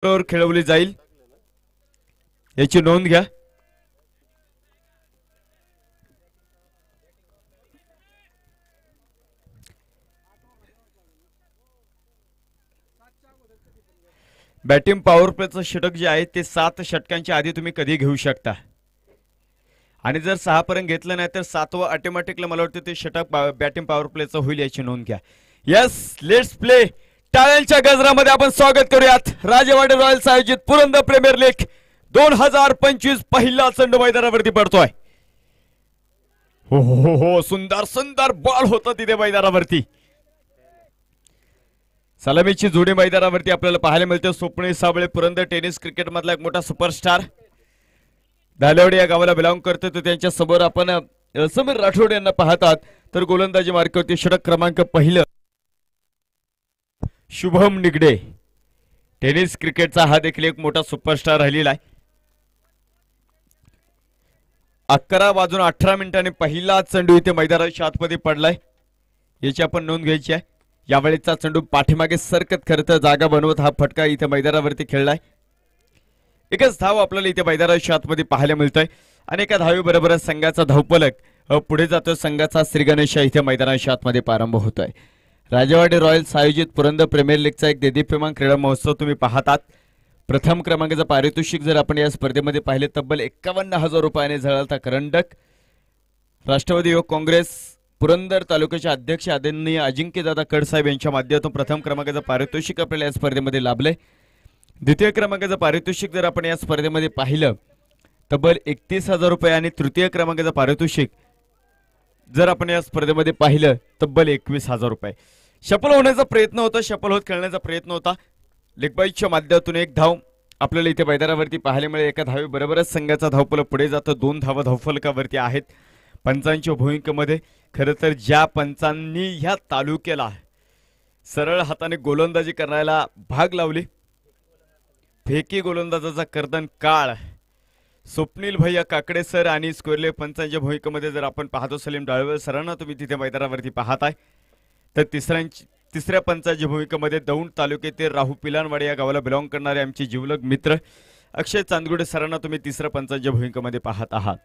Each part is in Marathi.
वर खेळवली जाईल याची नोंद घ्या। बॅटिंग पॉवर प्लेचं षटक जे आहे ते 7 षटकांच्या आधी तुम्ही कधी घेऊ शकता आणि जर 6 पर्यंत घेतलं नाही तर 7वं ऑटोमॅटिकली मला वाटतं ते षटक बॅटिंग पॉवर प्लेचं होईल याची नोंद घ्या। Yes let's play. टाळ्यांच्या गजरामध्ये आपण स्वागत करूयात राजेवाडी रॉयल्स आयोजित पुरंदर प्रीमियर लीग 2025 पहिला चेंडू मैदानावरती पडतोय। हो हो हो सुंदर सुंदर बॉल होता तिथे मैदानावरती। सलामीची जोडी मैदानावरती आपल्याला पाहायला मिळते। स्वप्नील साबळे पुरंदर टेनिस क्रिकेट मधला एक मोठा सुपरस्टार दालेवाडी या गावाला बिलॉंग करतो। तर त्यांच्या समोर आपण समीर राठोड यांना पाहतात तर गोलंदाजी मार्गावरती षटक क्रमांक पहिलं शुभम निगडे टेनिस क्रिकेटचा हा देखील एक मोठा सुपरस्टार राहिलेला आहे। 11:18 पहिला चेंडू इथे मैदानाच्या आतमध्ये पडलाय याची आपण नोंद घ्यायची आहे। यावेळेचा चेंडू पाठीमागे सरकत खरं जागा बनवत हा फटका इथे मैदानावरती खेळलाय। एकच धाव आपल्याला इथे मैदानाच्या आतमध्ये पाहायला मिळतोय आणि एका धावेबरोबर संघाचा धावफलक पुढे जातोय। संघाचा श्रीगणेश इथे मैदानाच्या आतमध्ये प्रारंभ होतोय। राजेवाडी रॉयल्स आयोजित पुरंदर प्रीमियर लीगचा एक देदीप्यमान क्रीडा महोत्सव तुम्ही पाहतात। प्रथम क्रमांकाचं पारितोषिक जर आपण या स्पर्धेमध्ये पाहिले तब्बल 51,000 रुपयाने झळाळता करंडक। राष्ट्रवादी युवक काँग्रेस पुरंदर तालुक्याचे अध्यक्ष आदरणीय अजिंक्यदादा कडसाहेब यांच्या माध्यमातून प्रथम क्रमांकाचं पारितोषिक आपल्याला या स्पर्धेमध्ये लाभले। द्वितीय क्रमांकाचं पारितोषिक जर आपण या स्पर्धेमध्ये पाहिलं तब्बल 31,000 रुपये आणि तृतीय क्रमांकाचं पारितोषिक जर आपण या स्पर्धेमध्ये पाहिलं तब्बल 21,000 रुपये। सफल होण्याचा प्रयत्न होता, सफल होत खेळण्याचा प्रयत्न होता। लेगबाईच्या माध्यमातून एक धाव आपल्याला इथे मैदानावरती पाहायला मिळेल। एका धावे बरोबरच संघाचा धावफलक पुढे जातो। 2 धावा धावफलकावरती आहेत। पंचांच्या भूमिकेमध्ये खरं तर ज्या पंचांनी ह्या तालुक्याला सरळ हाताने गोलंदाजी करायला भाग लावली फेकी गोलंदाजाचा कर्दन काळ स्वप्नील भैया काकडे सर आणि स्कोरले पंचांच्या भूमिकेमध्ये जर आपण पाहतो सलीम डाळवे सरांना तुम्ही तिथे मैदानावरती पाहताय तर तिसऱ्या पंचांच्या भूमिकेमध्ये दौंड तालुक्यातील राहू पिलानवाडी या गावाला बिलॉंग करणारे आमचे जीवलग मित्र अक्षय चांदगुडे सरांना तुम्ही तिसऱ्या पंचांच्या भूमिकेमध्ये पाहत आहात।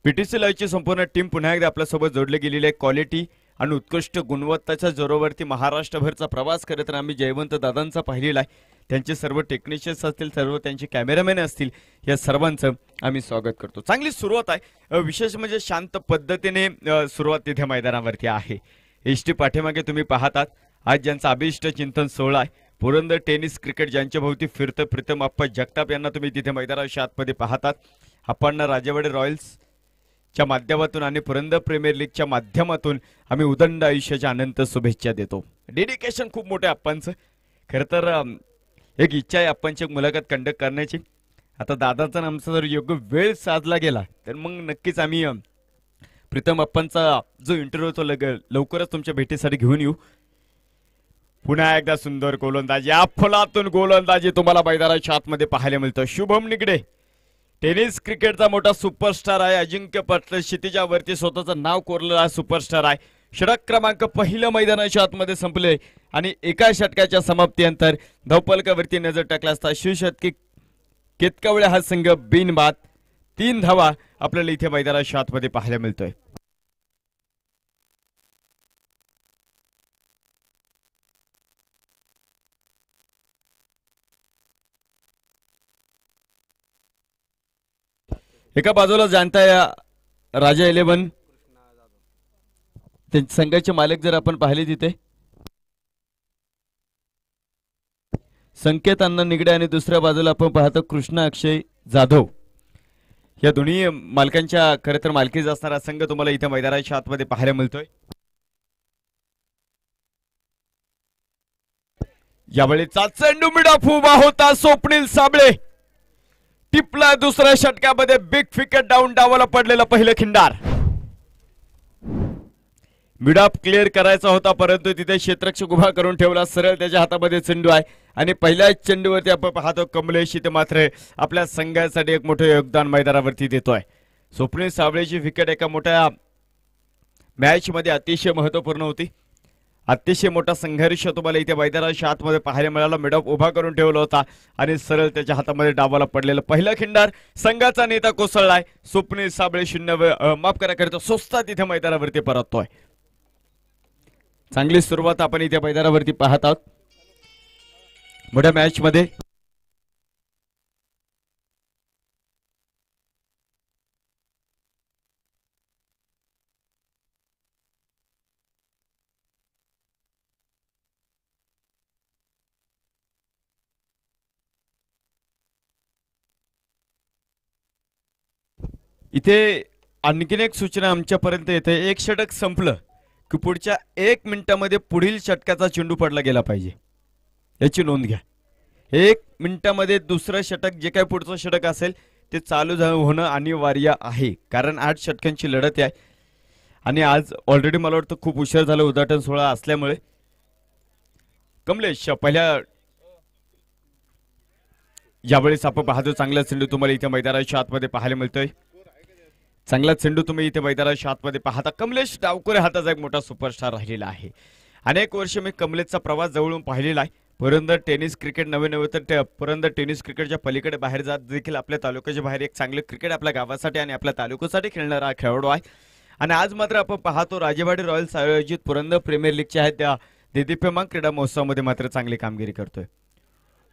पीटीसी लाईव्हची संपूर्ण टीम पुन्हा एकदा आपल्यासोबत जोडले गेलेली आहे। क्वालिटी आणि उत्कृष्ट गुणवत्ताच्या जोरावरती महाराष्ट्रभरचा प्रवास करत आम्ही जयवंत दादांचा पाहिलेला आहे। त्यांचे सर्व टेक्निशियन्स असतील, सर्व त्यांचे कॅमेरामॅन असतील, या सर्वांचं आम्ही स्वागत करतो। चांगली सुरुवात आहे, विशेष म्हणजे शांत पद्धतीने सुरुवात तिथे मैदानावरती आहे। एसटी पाठीमागे तुम्ही पाहतात आज ज्यांचा अभिष्ट चिंतन सोहळा आहे पुरंदर टेनिस क्रिकेट ज्यांच्या भोवती फिरतं प्रीतम आप्पा जगताप यांना तुम्ही तिथे मैदानाच्या आतमध्ये पाहतात। आपण राजेवाडी रॉयल्स च्या माध्यमातून आणि पुरंदर प्रीमियर लीगच्या माध्यमातून आम्ही उदंड आयुष्याच्या अनंत शुभेच्छा देतो। डेडिकेशन खूप मोठे आप्पांचं। खरं तर एक इच्छा आहे आप्पांची एक मुलाखत कंडक्ट करण्याची। आता दादाचा आमचा जर योग्य वेळ साधला गेला तर मग नक्कीच आम्ही प्रीतम आप्पांचा जो इंटरव्ह्यू तो लवकरच तुमच्या भेटीसाठी घेऊन येऊ। पुन्हा एकदा सुंदर गोलंदाजी अफलातून गोलंदाजी तुम्हाला मैदानाच्या आतमध्ये पाहायला मिळतं। शुभम निगडे टेनिस क्रिकेटचा मोठा सुपरस्टार आहे। अजिंक्य पटल क्षितिजावरती स्वतःचं नाव कोरलेला सुपरस्टार आहे। षटक क्रमांक पहिलं मैदानाच्या आतमध्ये संपले आणि एका षटकाच्या समाप्तीनंतर धावफलकावरती नजर टाकला असता शिवशतकी केतकावळे हा संघ बिनबाद 3 धावा आपल्याला इथे मैदानाच्या आतमध्ये पाहायला मिळतोय। एका बाजूला जाणता या राजा 11 संघाचे मालक जर आपण पाहिले तिथे संकेत अण्णा निगडे आणि दुसऱ्या बाजूला आपण पाहतो कृष्णा अक्षय जाधव या दोन्ही मालकांच्या खरं तर मालकीचा असणारा संघ तुम्हाला इथे मैदानाच्या आतमध्ये पाहायला मिळतोय। यावेळेचा चेंडू मिडॉप उभा होता स्वप्नील साबळे टिपला दुसऱ्या षटकामध्ये बिग फिकेट डाऊन डावाला पडलेला पहिलं खिंडार। मिडॉप क्लिअर करायचा होता परंतु तिथे क्षेत्ररक्षक उभा करून ठेवला। सरळ त्याच्या हातामध्ये चेंडू आहे आणि पहिल्याच चेंडूवरती आपण पाहतो कमलेश इथे मात्र आपल्या संघासाठी एक मोठे योगदान मैदानावरती देतोय। स्वप्नील साबळेची विकेट एका मोठ्या मॅच मध्ये अतिशय महत्त्वपूर्ण होती। अतिशय मोठा संघर्ष तुम्हाला इथे मैदानाच्या आतमध्ये पाहायला मिळाला. मिडअप उभा करून ठेवला होता आणि सरळ त्याच्या हातामध्ये डावाला पडलेलं पहिला खिंडार. संघाचा नेता कोसळलाय. स्वप्नील साबळे 0 माफ करा करतो स्वस्तात इथे मैदानावरती परततोय. चांगली सुरुवात आपण इथे मैदानावरती पाहत आहोत मोठ्या मॅच मध्ये. इथे आणखीन एक सूचना आमच्यापर्यंत येते. एक षटक संपलं की पुढच्या 1 मिनिटामध्ये पुढील षटकाचा चेंडू पडला गेला पाहिजे, याची नोंद घ्या. 1 मिनिटामध्ये दुसरं षटक जे काही पुढचं षटक असेल ते चालू होणं अनिवार्य आहे, कारण 8 षटकांची लढत आहे आणि आज ऑलरेडी मला वाटतं खूप उशीर झाला उद्घाटन सोहळा असल्यामुळे. कमलेश पहिल्या यावेळेस आपण पाहतो चांगला चेंडू तुम्हाला इथे मैदानाच्या आतमध्ये पाहायला मिळतोय. चांगला चेंडू तुम्ही इथे मैदानाच्या आतमध्ये पाहता. कमलेश डावकुरे हाताचा एक मोठा सुपरस्टार राहिलेला आहे. अनेक वर्ष मी कमलेशचा प्रवास जवळून पाहिलेला आहे. पुरंदर टेनिस क्रिकेट नवे तर पुरंदर टेनिस क्रिकेटच्या पलीकडे बाहेर जात देखील आपल्या तालुक्याच्या बाहेर एक चांगले क्रिकेट आपल्या गावासाठी आणि आपल्या तालुक्यासाठी खेळणारा खेळाडू आहे. आणि आज मात्र आपण पाहतो राजेवाडी रॉयल्स आयोजित पुरंदर प्रीमियर लीगच्या आहेत त्या देदीप्यमान क्रीडा महोत्सवामध्ये मात्र चांगली कामगिरी करतोय.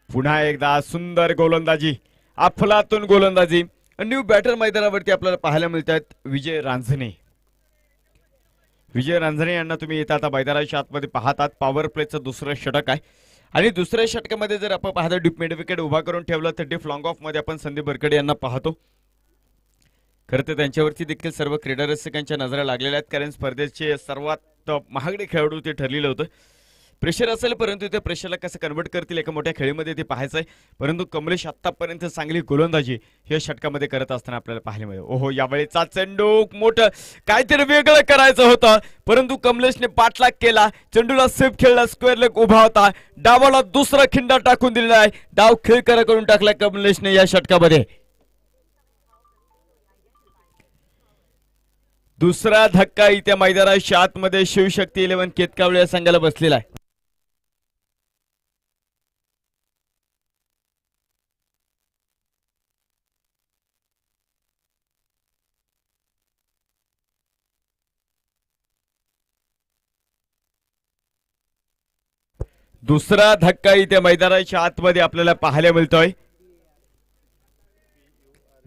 पुन्हा एकदा सुंदर गोलंदाजी, अफलातून गोलंदाजी. न्यू बॅटर मैदानावरती आपल्याला पाहायला मिळतात विजय रांझणे. विजय रांझणे यांना तुम्ही येता आता मैदानाच्या आतमध्ये पाहतात. पॉवर प्लेचं दुसरं षटक आहे आणि दुसऱ्या षटकामध्ये जर आपण पाहतो डीप मिड विकेट उभा करून ठेवलं तर डीप लॉंग ऑफ मध्ये आपण संदीप बरकडे यांना पाहतो. खरं तर त्यांच्यावरती देखील सर्व क्रीडा रसिकांच्या नजरा लागलेल्या आहेत, कारण स्पर्धेचे सर्वात महागडे खेळाडू ते ठरलेलं होतं. प्रेशर असेल परंतु ते प्रेशरला कसं कन्वर्ट करतील एका मोठ्या खेळीमध्ये ते पाहायचं आहे. परंतु कमलेश आतापर्यंत चांगली गोलंदाजी या षटकामध्ये करत असताना आपल्याला पाहायला मिळेल. ओहो, यावेळेचा चेंडू मोठं काहीतरी वेगळं करायचं होतं परंतु कमलेशने पाठलाग केला. चेंडूला सेफ खेळला, स्क्वेअर लेग उभा होता, डावाला दुसरा खिंडा टाकून दिलेला आहे. डाव खेळकर करून टाकला कमलेशने या षटकामध्ये. दुसरा धक्का इथे मैदानाच्या आतमध्ये शिवशक्ती 11 केतकावळे या संघाला बसलेला आहे. दुसरा धक्का इथे मैदानाच्या आतमध्ये आपल्याला पाहायला मिळतोय.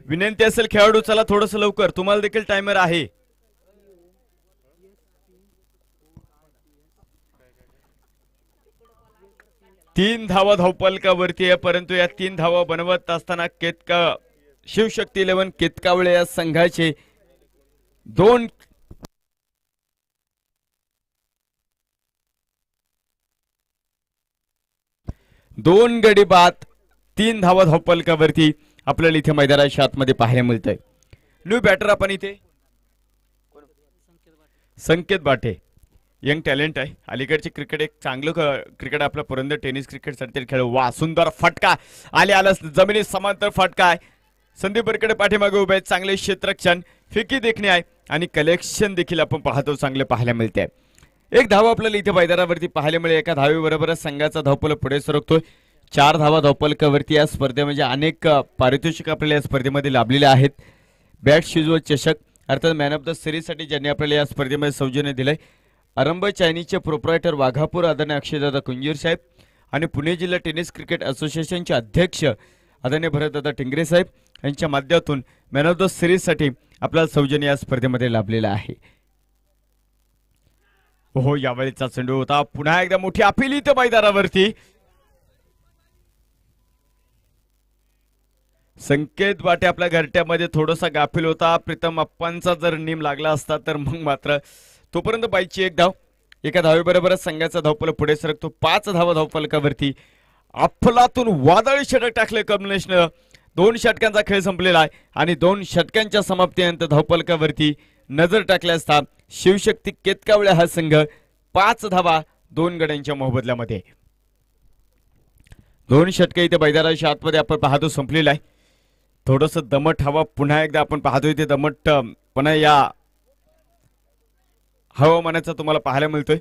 विनंती असेल खेळाडू चला थोडस लवकर, तुम्हाला देखील टायमर आहे. तीन धावा धावपलकावरती आहे परंतु या 3 धावा बनवत असताना शिवशक्ती 11 केतकावळे या संघाचे दोन गडी बाद 3 धावा धावपलकावरती आपल्याला इथे मैदानाच्या आतमध्ये पाहायला मिळतंय. न्यू बॅटर आपण इथे संकेत बाटे, यंग टॅलेंट आहे. अलीकडचे क्रिकेट एक चांगलं क्रिकेट आपलं पुरंदर टेनिस क्रिकेट साठी खेळ. वा, सुंदर फटका आला जमिनी समांतर फटका आहे. संदीप बरकडे पाठीमागे उभे आहेत. चांगले क्षेत्ररक्षण, फिकी देखणे आहे आणि कलेक्शन देखील आपण पाहतो चांगले पाहायला मिळते. एक धावा आपल्याला इथे मैदानावरती पाहायला मिळेल. एका धावेबरोबरच संघाचा धावपल पुढे सरकतोय. 4 धावा धावपलकावरती या स्पर्धे म्हणजे अनेक पारितोषिक आपल्याला या स्पर्धेमध्ये लाभलेले आहेत. बॅट शिजवत चषक अर्थात मॅन ऑफ द सिरीज साठी ज्यांनी आपल्याला या स्पर्धेमध्ये सौजन्य दिलंय आरंभ चायनीजचे प्रोप्रायटर वाघापूर आदरणीय अक्षयदादा कुंजीर साहेब आणि पुणे जिल्हा टेनिस क्रिकेट असोसिएशनचे अध्यक्ष आदरणीय भरतदादा टिंगरे साहेब यांच्या माध्यमातून मॅन ऑफ द सिरीज साठी आपल्याला सौजन्य या स्पर्धेमध्ये लाभलेला आहे. हो, यावेळीचा चेंडू होता. पुन्हा एकदा मोठी अपील इथं मैदानावरती. संकेत बाटे आपल्या घरट्यामध्ये थोडासा गाफील होता. प्रीतम अप्पांचा जर नेम लागला असता तर मग मात्र तोपर्यंत बाईची एक धाव. एका धावेबरोबरच संघाचा धावपल पुढे सरकतो. 5 धावा धावपलकावरती अफलातून वादळी षटक टाकले कमलेशनं. 2 षटकांचा खेळ संपलेला आहे आणि 2 षटकांच्या समाप्तीनंतर धावपलकावरती नजर टाकल्या असता शिवशक्ती केतकावळे हा संघ 5 धावा 2 गड्यांच्या मोबदल्यामध्ये. 2 षटके इथे मैदानाच्या आतमध्ये आपण पाहतो संपलेला आहे. थोडस दमट हवा पुन्हा एकदा आपण पाहतो इथे दमट पुन्हा या हवामानाचा तुम्हाला पाहायला मिळतोय.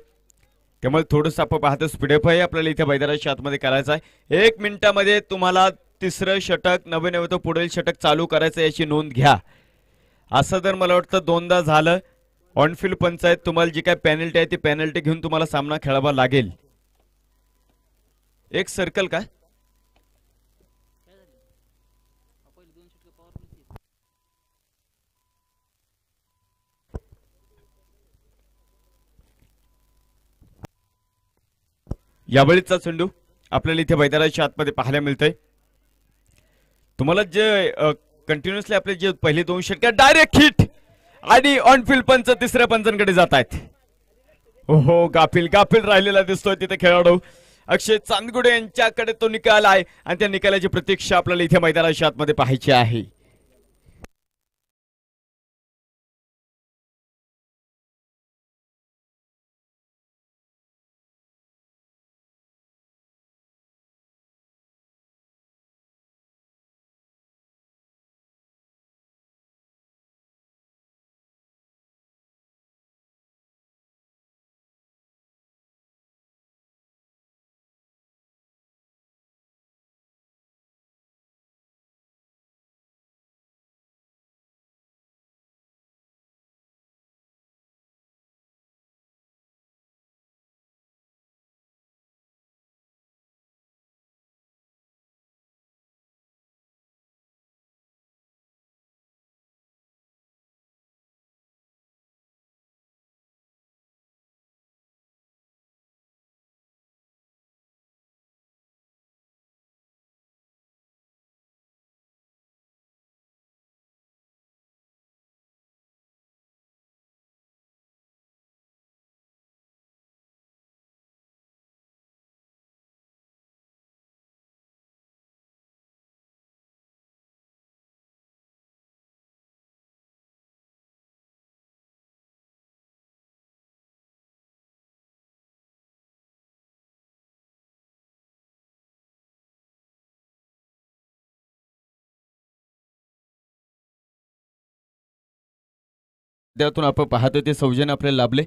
त्यामुळे थोडंसं आपण पाहतो स्पीडअप आहे आपल्याला इथे मैदानाच्या आतमध्ये करायचं आहे. 1 मिनिटामध्ये तुम्हाला तिसरं षटक नवे नवे तो पुढील षटक चालू करायचं याची नोंद घ्या. असं जर मला वाटतं 2दा झालं ऑनफिल्ड पंचायत तुम्हाला जी काय पेनल्टी आहे ती पेनल्टी घेऊन तुम्हाला सामना खेळावा लागेल. एक सर्कल का यावेळीचा चेंडू आपल्याला इथे मैदानाच्या आतमध्ये पाहायला मिळतंय. तुम्हाला जे कंटिन्युअसली आपले जे पहिले 2 षटक डायरेक्ट हिट आणि ऑनफिल्ड पंच तिसऱ्या पंचांकडे जात आहेत. हो गाफील राहिलेला दिसतोय तिथे खेळाडू अक्षय चांदगुडे यांच्याकडे तो निकाल आहे आणि त्या निकालाची प्रतीक्षा आपल्याला इथे मैदानाच्या आतमध्ये पाहायची आहे. त्यातून आपण पाहतो ते सौजन्य आपल्याला लाभले.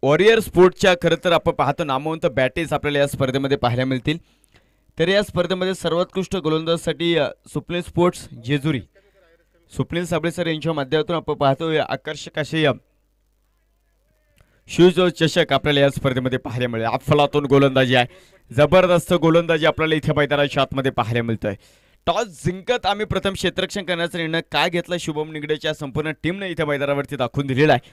वॉरियर स्पोर्टच्या खरं तर आपण पाहतो नामवंत बॅटेज आपल्याला या स्पर्धेमध्ये पाहायला मिळतील. तर या स्पर्धेमध्ये सर्वोत्कृष्ट गोलंदाजासाठी supreme sports Jejuri Supreme Sable sir यांच्या माध्यमातून आपण पाहतो आकर्षक असे शूज चषक आपल्याला या स्पर्धेमध्ये पाहायला मिळेल. अफलातून गोलंदाजी आहे, जबरदस्त गोलंदाजी आपल्याला इथे मैदानाच्या आतमध्ये पाहायला मिळतंय. टॉस जिंकत आम्ही प्रथम क्षेत्ररक्षण करण्याचा निर्णय काय घेतला शुभम निगडेच्या संपूर्ण टीमने इथे मैदानावरती दाखवून दिलेला आहे.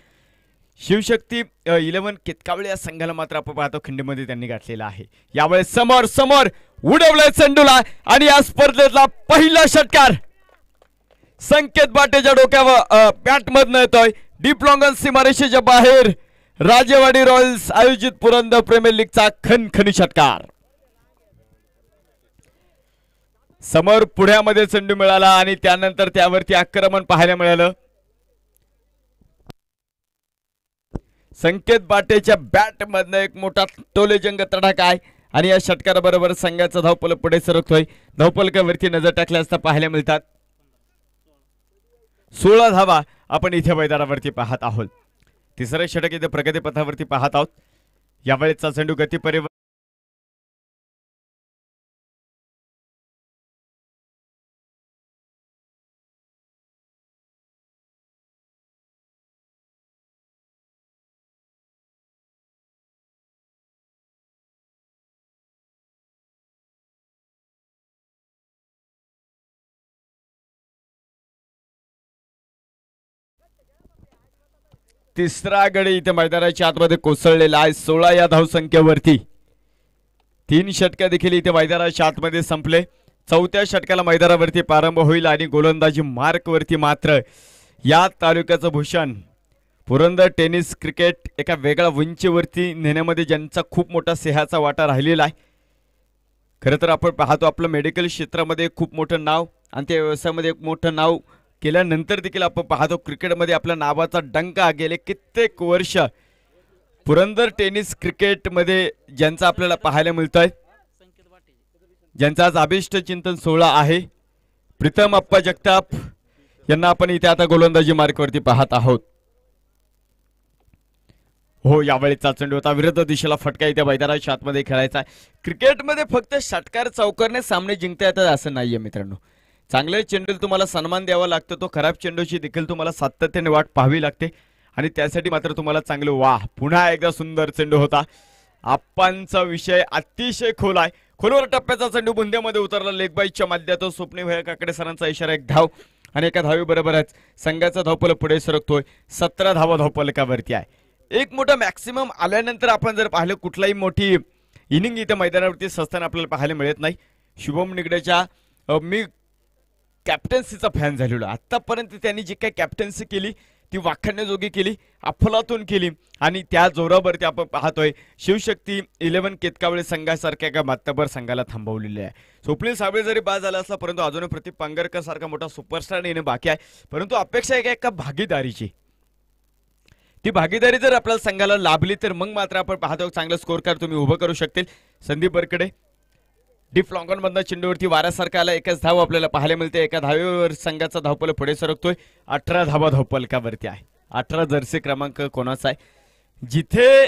शिवशक्ती 11 केतकावळे या संघाला मात्र आपण पाहतो खिंडीमध्ये त्यांनी गाठलेला आहे. यावेळेस समोर समोर उडवलंय चेंडूला आणि या स्पर्धेतला पहिला षटकार संकेत बाटेच्या डोक्यावर बॅट मधनं येतोय. डीप लॉंगन सीमारेषेच्या बाहेर राजेवाडी रॉयल्स आयोजित पुरंदर प्रीमियर लीगचा खणखणी षटकार. समोर पुढ्यामध्ये चेंडू मिळाला आणि त्यानंतर त्यावरती आक्रमण पाहायला मिळालं. संकेत बाटेच्या बॅट मधनं एक मोठा टोलेजंग तडाखा आहे आणि या षटकाराबरोबर संघाचा धावफलक पुढे सरकतोय. धावफलकावरती नजर टाकल्या असता पाहायला मिळतात 16 धावा आपण इथे मैदानावरती पाहत आहोत. तिसरं षटक इथे प्रगती पथावरती पाहत आहोत. यावेळेचा चेंडू गती परिवर्तन तिसरा गडी इथे मैदानाच्या आतमध्ये कोसळलेला आहे 16 या धावसंख्येवरती. 3 षटक देखील इथे मैदानाच्या आतमध्ये संपले. 4थ्या षटकाला मैदानावरती प्रारंभ होईल आणि गोलंदाजी मार्क वरती मात्र या तालुक्याचं भूषण पुरंदर टेनिस क्रिकेट एका वेगळ्या उंचीवरती नेण्यामध्ये ज्यांचा खूप मोठा सिंहाचा वाटा राहिलेला आहे. खरं तर आपण पाहतो आपलं मेडिकल क्षेत्रामध्ये खूप मोठं नाव आणि त्या व्यवसायामध्ये एक मोठं नाव केल्यानंतर देखील आपण पाहतो क्रिकेटमध्ये आपल्या नावाचा डंका गेले कित्येक वर्ष पुरंदर टेनिस क्रिकेटमध्ये ज्यांचा आपल्याला पाहायला मिळतोय, ज्यांचा आज अभिष्ट चिंतन सोहळा आहे. प्रीतम अप्पा जगताप यांना आपण इथे आता गोलंदाजी मार्कवरती पाहत आहोत. हो, यावेळेचा चेंडू होता विरुद्ध दिशेला फटका इथे मैदानाच्या आतमध्ये खेळायचा. क्रिकेटमध्ये फक्त षटकार चौकारने सामने जिंकता येतात असं नाहीये मित्रांनो. चांगल्या चेंडूला तुम्हाला सन्मान द्यावा लागतो, तो खराब चेंडूची देखील तुम्हाला सातत्याने वाट पाहावी लागते आणि त्यासाठी मात्र तुम्हाला चांगलं वाह. पुन्हा एकदा सुंदर चेंडू होता. आप्पांचा विषय अतिशय खोल आहे. खोलवर टप्प्याचा चेंडू बुंद्यामध्ये उतरला लेगबाईच्या माध्यमातून. स्वप्नील भैया काकडे सरांचा इशारा, एक धाव आणि एका धावी बरोबरच संघाचा धावफलक पुढे सरकतोय. 17 धावा धावफलकावरती आहे. एक मोठा मॅक्सिमम आल्यानंतर आपण जर पाहिलं कुठलाही मोठी इनिंग इथे मैदानावरती सस्ताना आपल्याला पाहायला मिळत नाही. शुभम निगडेच्या मी कॅप्टन्सीचा फॅन झालेलो. आतापर्यंत त्यांनी जी काही कॅप्टन्सी केली ती वाखाणण्याजोगी केली, अफलातून केली आणि त्या जोरावरती आपण पाहतोय शिवशक्ती 11 केतकावळे संघासारख्या एका मातबर संघाला थांबवलेले आहे. स्वप्नील साबळे जरी बाद झाला असला परंतु अजूनही प्रदीप पांगरकर सारखा मोठा सुपरस्टार येणे बाकी आहे. परंतु अपेक्षा आहे एका भागीदारीची, ती भागीदारी जर आपल्याला संघाला लाभली तर मग मात्र आपण पाहतो चांगलं स्कोर कार्ड तुम्ही उभं करू शकतील. संदीप बरकडे डीप लॉंगॉन मधनं चेंडूवरती वाऱ्यासारखा आला. एकच धाव आपल्याला पाहायला मिळते. एका धावेवर संघाचा धावफलक पुढे सरकतोय. 18 धावा धावफलकावरती आहे. 18 जर्सी क्रमांक कोणाचा आहे? जिथे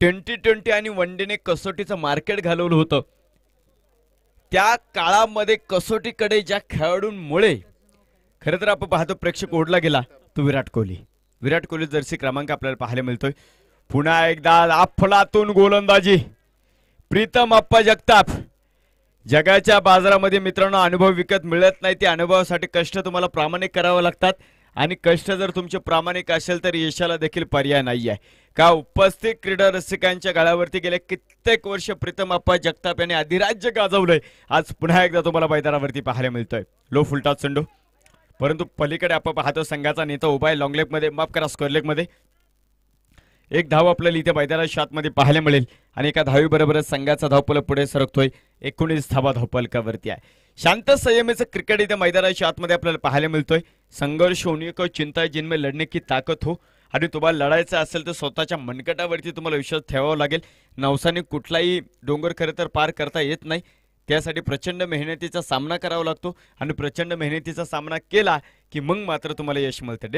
2020 आणि वन डेने कसोटीचं मार्केट घालवलं होतं त्या काळामध्ये कसोटीकडे ज्या खेळाडूंमुळे खरं तर आपण पाहतो प्रेक्षक ओढला गेला तो विराट कोहली. विराट कोहली जर्सी क्रमांक आपल्याला पाहायला मिळतोय. पुन्हा एकदा अफलातून गोलंदाजी प्रीतम अप्पा जगताप. जगाच्या बाजारामध्ये मित्रांनो अनुभव विकत मिळत नाही. त्या अनुभवासाठी कष्ट तुम्हाला प्रामाणिक करावे लागतात आणि कष्ट जर तुमचे प्रामाणिक असेल तर यशाला देखील पर्याय नाही आहे. का उपस्थित क्रीडा रसिकांच्या गळ्यावरती गेले कित्येक वर्ष प्रीतम अप्पा जगताप यांनी अधिराज्य गाजवलंय. आज पुन्हा एकदा तुम्हाला मैदानावरती पाहायला मिळतोय. लो फुलटा चेंडू, परंतु पलीकडे आपण पाहतो संघाचा नेता उभा आहे लॉंग लेग मध्ये, माफ करा स्क्वेअर लेग मध्ये. एक धाव आपल्याला इथे मैदानाच्या आतमध्ये पाहायला मिळेल आणि एका धावी बरोबरच संघाचा धावफलक पुढे सरकतोय. 19 धावा धावफलकावरती आहे. शांत संयमेचं क्रिकेट इथे मैदानाच्या आतमध्ये आपल्याला पाहायला मिळतोय. संघर्ष होणे को चिंता जिनमें लढणे की ताकद हो. आणि तुम्हाला लढायचं असेल तर स्वतःच्या मनगटावरती तुम्हाला विश्वास ठेवावा लागेल. नवसाने कुठलाही डोंगर खरं तर पार करता येत नाही. त्यासाठी प्रचंड मेहनतीचा सामना करावा लागतो आणि प्रचंड मेहनतीचा सामना केला की मग मात्र तुम्हाला यश मिळतं.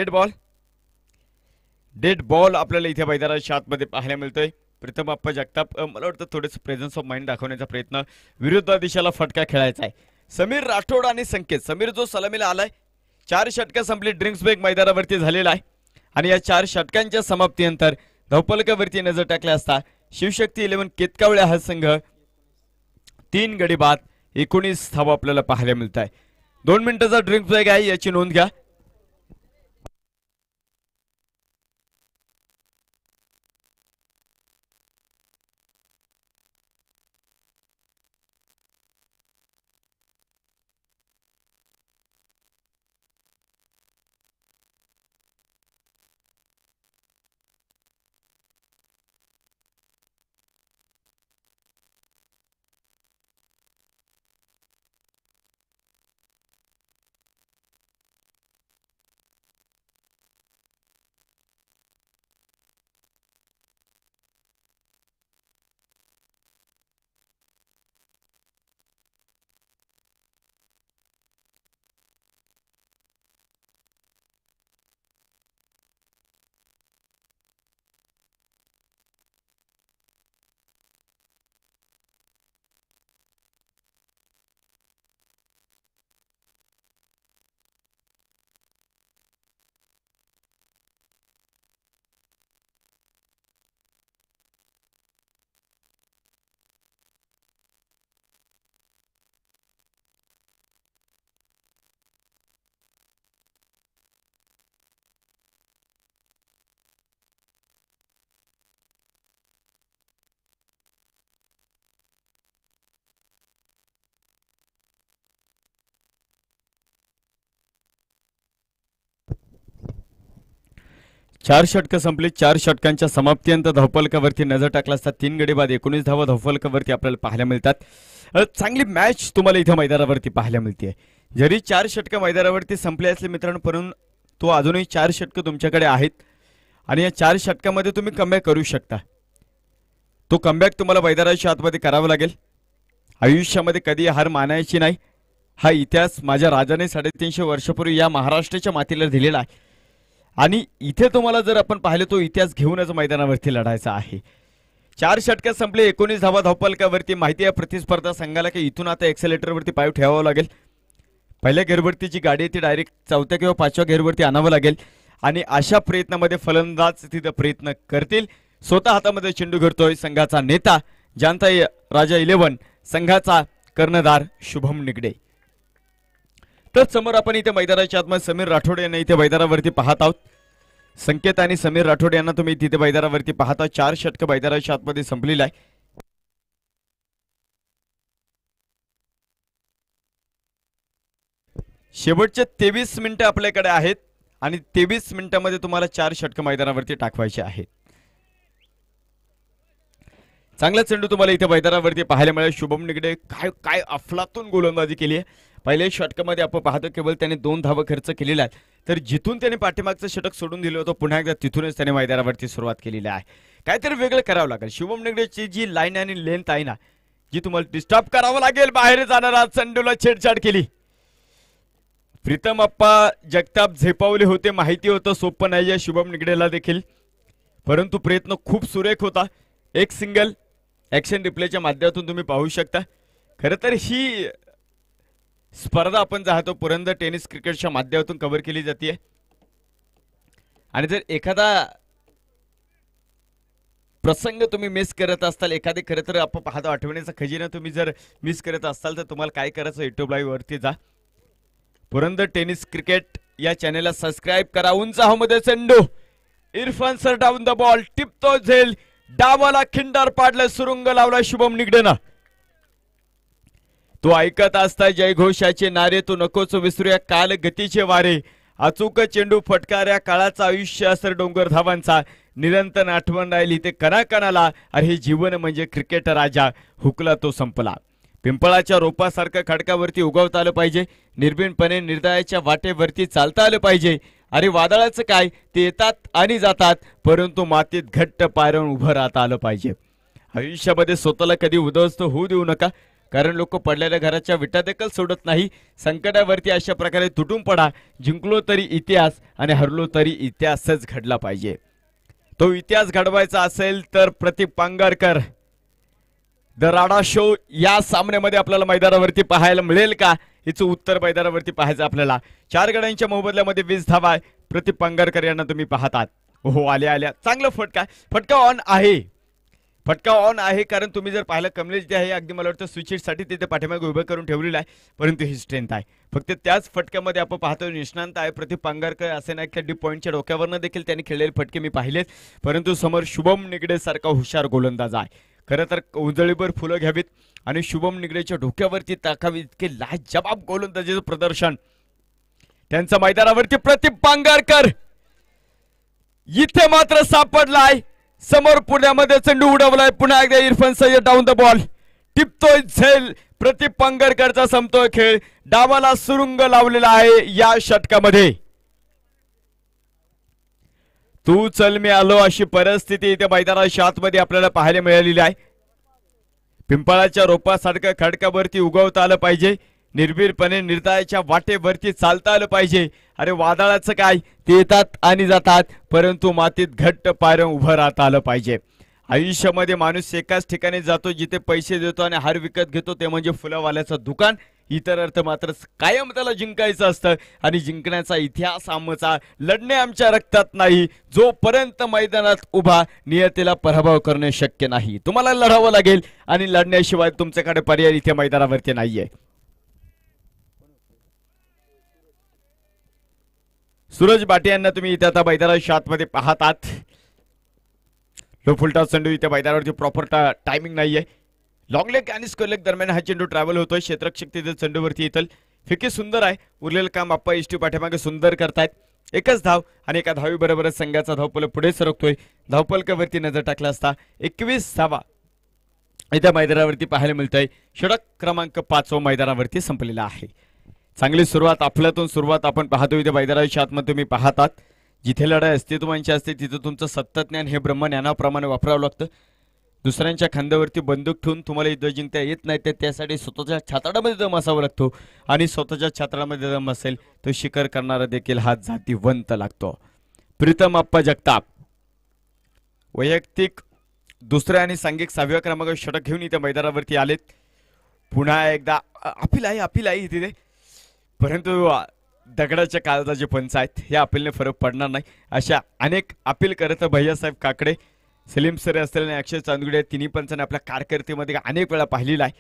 डेड बॉल आपल्याला इथे मैदानाच्या आतमध्ये पाहायला मिळतोय. प्रीतम अप्पा जगताप मला वाटतं थोडेसे प्रेझेन्स ऑफ माइंड दाखवण्याचा प्रयत्न. विरुद्ध दिशेला फटका खेळायचा आहे. समीर राठोड आणि संकेत. समीर जो सलामीला आलाय. 4 षटकं संपली. ड्रिंक्स ब्रेक मैदानावरती झालेला आहे आणि या 4 षटकांच्या समाप्तीनंतर धावफलकावरती नजर टाकल्या असता शिवशक्ती 11 केतकावळे हा संघ 3 गडी बाद 19 धावा आपल्याला पाहायला मिळत आहे. 2 मिनिटाचा ड्रिंक्स ब्रेक आहे, याची नोंद घ्या. चार षटकं संपली. 4 षटकांच्या समाप्तीनंतर धावफलकावरती नजर टाकला असता 3 गडी बाद 19 धावा धावफलकावरती आपल्याला पाहायला मिळतात. चांगली मॅच तुम्हाला इथे मैदानावरती पाहायला मिळते. जरी 4 षटकं मैदानावरती संपले असले मित्रांनो परंतु अजूनही 4 षटकं तुमच्याकडे आहेत आणि या 4 षटकामध्ये तुम्ही कमबॅक करू शकता. तो कमबॅक तुम्हाला मैदानाच्या आतमध्ये करावा लागेल. आयुष्यामध्ये कधी हार मानायची नाही. हा इतिहास माझ्या राजाने 350 वर्षापूर्वी या महाराष्ट्राच्या मातीला दिलेला आहे आणि इथे तुम्हाला जर आपण पाहिलं तो इतिहास घेऊनच मैदानावरती लढायचा आहे. 4 षटकात संपले, 19 धावा धावपलकावरती. माहिती आहे प्रतिस्पर्धा संघाला की इथून आता एक्सेलेटरवरती पाय ठेवावं लागेल. पहिल्या घेरवरतीची गाडी आहे ती डायरेक्ट 4थ्या किंवा 5व्या घेरवरती आणावं लागेल आणि अशा प्रयत्नामध्ये फलंदाज तिथं प्रयत्न करतील. स्वतः हातामध्ये चेंडू घेतोय संघाचा नेता जानता राजा 11, संघाचा कर्णधार शुभम निगडे. तर समोर आपण इथे मैदानाच्या आतमध्ये समीर राठोड यांना इथे मैदानावरती पाहत आहोत. संकेत आणि समीर राठोड यांना तुम्ही तिथे मैदानावरती पाहता. 4 षटक मैदानाच्या आतमध्ये संपलेला आहे. शेवटचे 23 मिनिटं आपल्याकडे आहेत आणि 23 मिनिटांमध्ये तुम्हाला 4 षटक मैदानावरती टाकवायचे आहेत. चांगला चेंडू तुम्हाला इथे मैदानावरती पाहायला मिळेल. शुभम निगडे काय काय अफलातून गोलंदाजी केली आहे. पहिल्या षटकामध्ये आपण पाहतो केवळ त्याने 2 धावा खर्च केलेला आहे. तर जिथून त्याने पाठीमागचं षटक सोडून दिलं होतं पुन्हा एकदा तिथूनच त्याने मैदानावरती सुरुवात केलेली आहे. काहीतरी वेगळं करावं लागेल. शुभम निगडेची जी लाईन आणि लेंथ आहे ना जी तुम्हाला डिस्टर्ब करावं लागेल. बाहेर जाणारा चेंडूला छेडछाड केली. प्रीतम अप्पा जगताप झेपावले होते. माहिती होतं सोपं नाही आहे शुभम निगडेला देखील, परंतु प्रयत्न खूप सुरेख होता. एक सिंगल ऍक्शन रिप्लेच्या माध्यमातून तुम्ही पाहू शकता. खरं तर ही स्पर्धा आपण जातो पुरंदर टेनिस क्रिकेटच्या माध्यमातून कव्हर केली जाते आणि जर एखादा प्रसंग तुम्ही मिस करत असताल, एखादे खरं तर आपण पाहतो आठवणीचा खजिना तुम्ही जर मिस करत असताल तर तुम्हाला काय करायचं YouTube लाईव्ह वरती जा. पुरंदर टेनिस क्रिकेट या चॅनेलला सबस्क्राइब करा. उंच हवेमध्ये चेंडू Irfan sir down the ball टिपतो झेल डावाला खिंडार पाडला. सुरुंग लावला शुभम निगडेनं. तो ऐकत असता जयघोषाचे नारे तो नकोच विसरूया काल गतीचे वारे. अचूक चेंडू फटकाऱ्या काळाचं आयुष्य असर डोंगर धावांचा. निरंतर आठवण राहिली ते कणाकणाला. अरे हे जीवन म्हणजे क्रिकेट राजा. हुकला तो संपला. पिंपळाच्या रोपासारखं खडकावरती उगवता आलं पाहिजे. निर्भीडपणे निर्दयाच्या वाटेवरती चालता आलं पाहिजे. अरे वादळाचं काय, ते येतात आणि जातात, परंतु मातीत घट्ट पायरून उभं राहता आलं पाहिजे. आयुष्यामध्ये स्वतःला कधी उद्ध्वस्त होऊ देऊ नका, कारण लोक पडलेल्या घराच्या विटा देखील सोडत नाही. संकटावरती अशा प्रकारे तुटून पडा. जिंकलो तरी इतिहास आणि हरलो तरी इतिहासच घडला पाहिजे. तो इतिहास घडवायचा असेल तर प्रतीक पांगारकर द राडा शो या सामन्यामध्ये आपल्याला मैदानावरती पाहायला मिळेल का, हिचं उत्तर मैदानावरती पाहायचं आपल्याला. 4 गड्यांच्या मोबदल्यामध्ये 20 धावा प्रतीक पांगारकर यांना तुम्ही पाहतात. हो आल्या आल्या चांगलं फटका ऑन आहे. फटका ऑन आहे कारण तुम्ही जर पाहिलं कमलेश जे आहे अगदी मला वाटतं स्विचिटसाठी तिथे पाठीमागे उभं करून ठेवलेलं आहे, परंतु ही स्ट्रेंथ आहे. फक्त त्याच फटक्यामध्ये आपण पाहतो निष्णांत आहे प्रतीक पांगारकर. असे नाही की डीप पॉईंटच्या डोक्यावरनं देखील त्यांनी खेळलेले फटके मी पाहिलेत, परंतु समोर शुभम निगडे सारखा हुशार गोलंदाज आहे. खरं तर उजळीवर फुलं घ्यावीत आणि शुभम निगडेच्या डोक्यावरती टाकावी. इतके लाजवाब गोलंदाजीचं प्रदर्शन त्यांचं मैदानावरती. प्रतीक पांगारकर इथे मात्र सापडलाय. समोर पुण्यामध्ये चेंडू उडवलाय. पुन्हा एकदा Irfan Sayyed down the ball टिपतोय झेल. प्रतीक पांगारकरचा संपतोय खेळ. डावाला सुरुंग लावलेला आहे या षटकामध्ये. तू चल मी आलो अशी परिस्थिती इथे मैदानाच्या आतमध्ये आपल्याला पाहायला मिळालेली आहे. पिंपळाच्या रोपासारखं खडकावरती उगवता आलं पाहिजे. निर्भीडपणे निर्दयाच्या वाटेवरती चालता आलं पाहिजे. अरे वादळाचं काय, ते येतात आणि जातात, परंतु मातीत घट्ट पायरून उभं राहता आलं पाहिजे. आयुष्यामध्ये माणूस एकाच ठिकाणी जातो जिथे पैसे देतो आणि हार विकत घेतो, ते म्हणजे फुलवाल्याचं दुकान. इतर अर्थ मात्र कायम त्याला जिंकायचं असतं आणि जिंकण्याचा इतिहास आमचा. लढणे आमच्या रक्तात नाही. जोपर्यंत मैदानात उभा नियतीला पराभव करणे शक्य नाही. तुम्हाला लढावं लागेल आणि लढण्याशिवाय तुमच्याकडे पर्याय इथे मैदानावरती नाहीये. सूरज बाटे यांना तुम्ही इथे आता मैदानाच्या आतमध्ये पाहतात. लो फुलटा चेंडू इथे मैदानावरती प्रॉपर टायमिंग नाहीये. लॉंग लेग आणि स्क्वेअर लेग दरम्यान हा चेंडू ट्रॅव्हल होतोय. क्षेत्ररक्षक तिथे चेंडूवरती येतील. फिकी सुंदर आहे. उरलेलं काम आप्पा इष्टी पाठीमागे सुंदर करतायत. एकच धाव आणि एका धावीबरोबरच संघाचा धावपल पुढे सरकतोय. धावपलकावरती नजर टाकला असता 21 धावा इथे मैदानावरती पाहायला मिळतंय. षटक क्रमांक 5 मैदानावरती संपलेला आहे. चांगली सुरुवात आपल्यातून सुरुवात आपण पाहतो इथे मैदानाच्या आतमध्ये तुम्ही पाहतात. जिथे लढाई अस्तित्वांची असते तिथे तुमचं सत्तज्ञान हे ब्रह्मज्ञानाप्रमाणे वापरावं लागतं. दुसऱ्यांच्या खांद्यावरती बंदूक ठेवून तुम्हाला युद्ध जिंकता येत नाही, तर त्यासाठी स्वतःच्या छाताडामध्ये दम असावा लागतो. आणि स्वतःच्या छाताडामध्ये दम असेल तो शिकार करणारा देखील हा जातीवंत लागतो. प्रीतम अप्पा जगताप वैयक्तिक दुसऱ्या आणि सांघिक 6व्या क्रमांकावर षटक घेऊन इथे मैदानावरती आलेत. पुन्हा एकदा अपील आहे तिथे, परंतु दगडाच्या काळजाचे पंच आहेत, या अपीलने फरक पडणार नाही. अशा अनेक अपील करत भैयासाहेब काकडे, सलीम सर असतील आणि अक्षय चांदगुडे तिन्ही पंचांनी आपल्या कारकिर्दीमध्ये अनेक वेळा पाहिलेला आहे.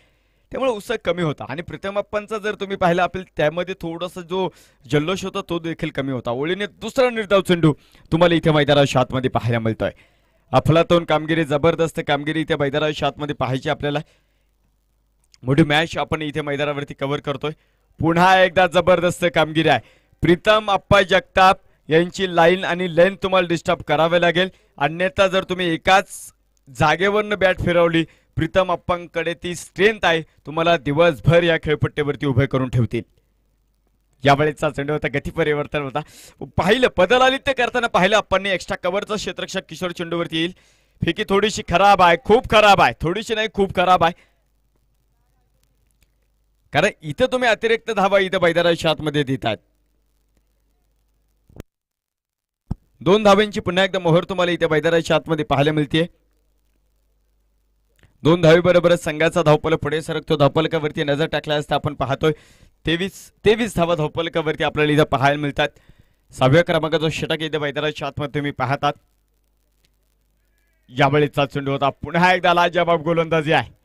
त्यामुळे उत्साह कमी होता. आणि प्रीतमप्पांचा जर तुम्ही पाहिला अपील, त्यामध्ये थोडासा जो जल्लोष होता तो देखील कमी होता. ओळीने दुसरा निर्धाव चेंडू तुम्हाला इथे मैदानाच्या आतमध्ये पाहायला मिळतोय. अफलातून कामगिरी, जबरदस्त कामगिरी इथे मैदानाच्या आतमध्ये पाहायची आपल्याला. मोठी मॅच आपण इथे मैदानावरती कव्हर करतोय. पुन्हा एकदा जबरदस्त कामगिरी आहे. प्रीतम अप्पा जगताप यांची लाईन आणि लेन तुम्हाला डिस्टर्ब करावे लागेल, अन्यथा जर तुम्ही एकाच जागेवरनं बॅट फिरवली, प्रीतम अप्पांकडे ती स्ट्रेंथ आहे, तुम्हाला दिवसभर या खेळपट्टीवरती उभे करून ठेवतील. यावेळेचा चेंडू होता, गती परिवर्तन होता, पाहिलं पदलालित्य करताना पाहिलं अप्पांनी. एक्स्ट्रा कव्हरचा क्षेत्ररक्षक किशोर चेंडूवरती येईल. फेकी थोडीशी खराब आहे, खूप खराब आहे, थोडीशी नाही खूप खराब आहे. कारण इथं तुम्ही अतिरिक्त धावा इथं मैदानाच्या आतमध्ये देतात. 2 धावांची पुन्हा एकदा मोहर तुम्हाला इथे मैदानाच्या आतमध्ये पाहायला मिळते. 2 धावी बरोबरच संघाचा धावफलक पुढे सरकतो. धावफलकावरती नजर टाकला असता आपण पाहतोय 23 धावा धावफलकावरती आपल्याला इथं पाहायला मिळतात. 6व्या क्रमांकाचा षटक इथे मैदानाच्या आतमध्ये तुम्ही पाहतात. यावेळेचा चेंडू होता, पुन्हा एकदा लाजवाब गोलंदाजी आहे.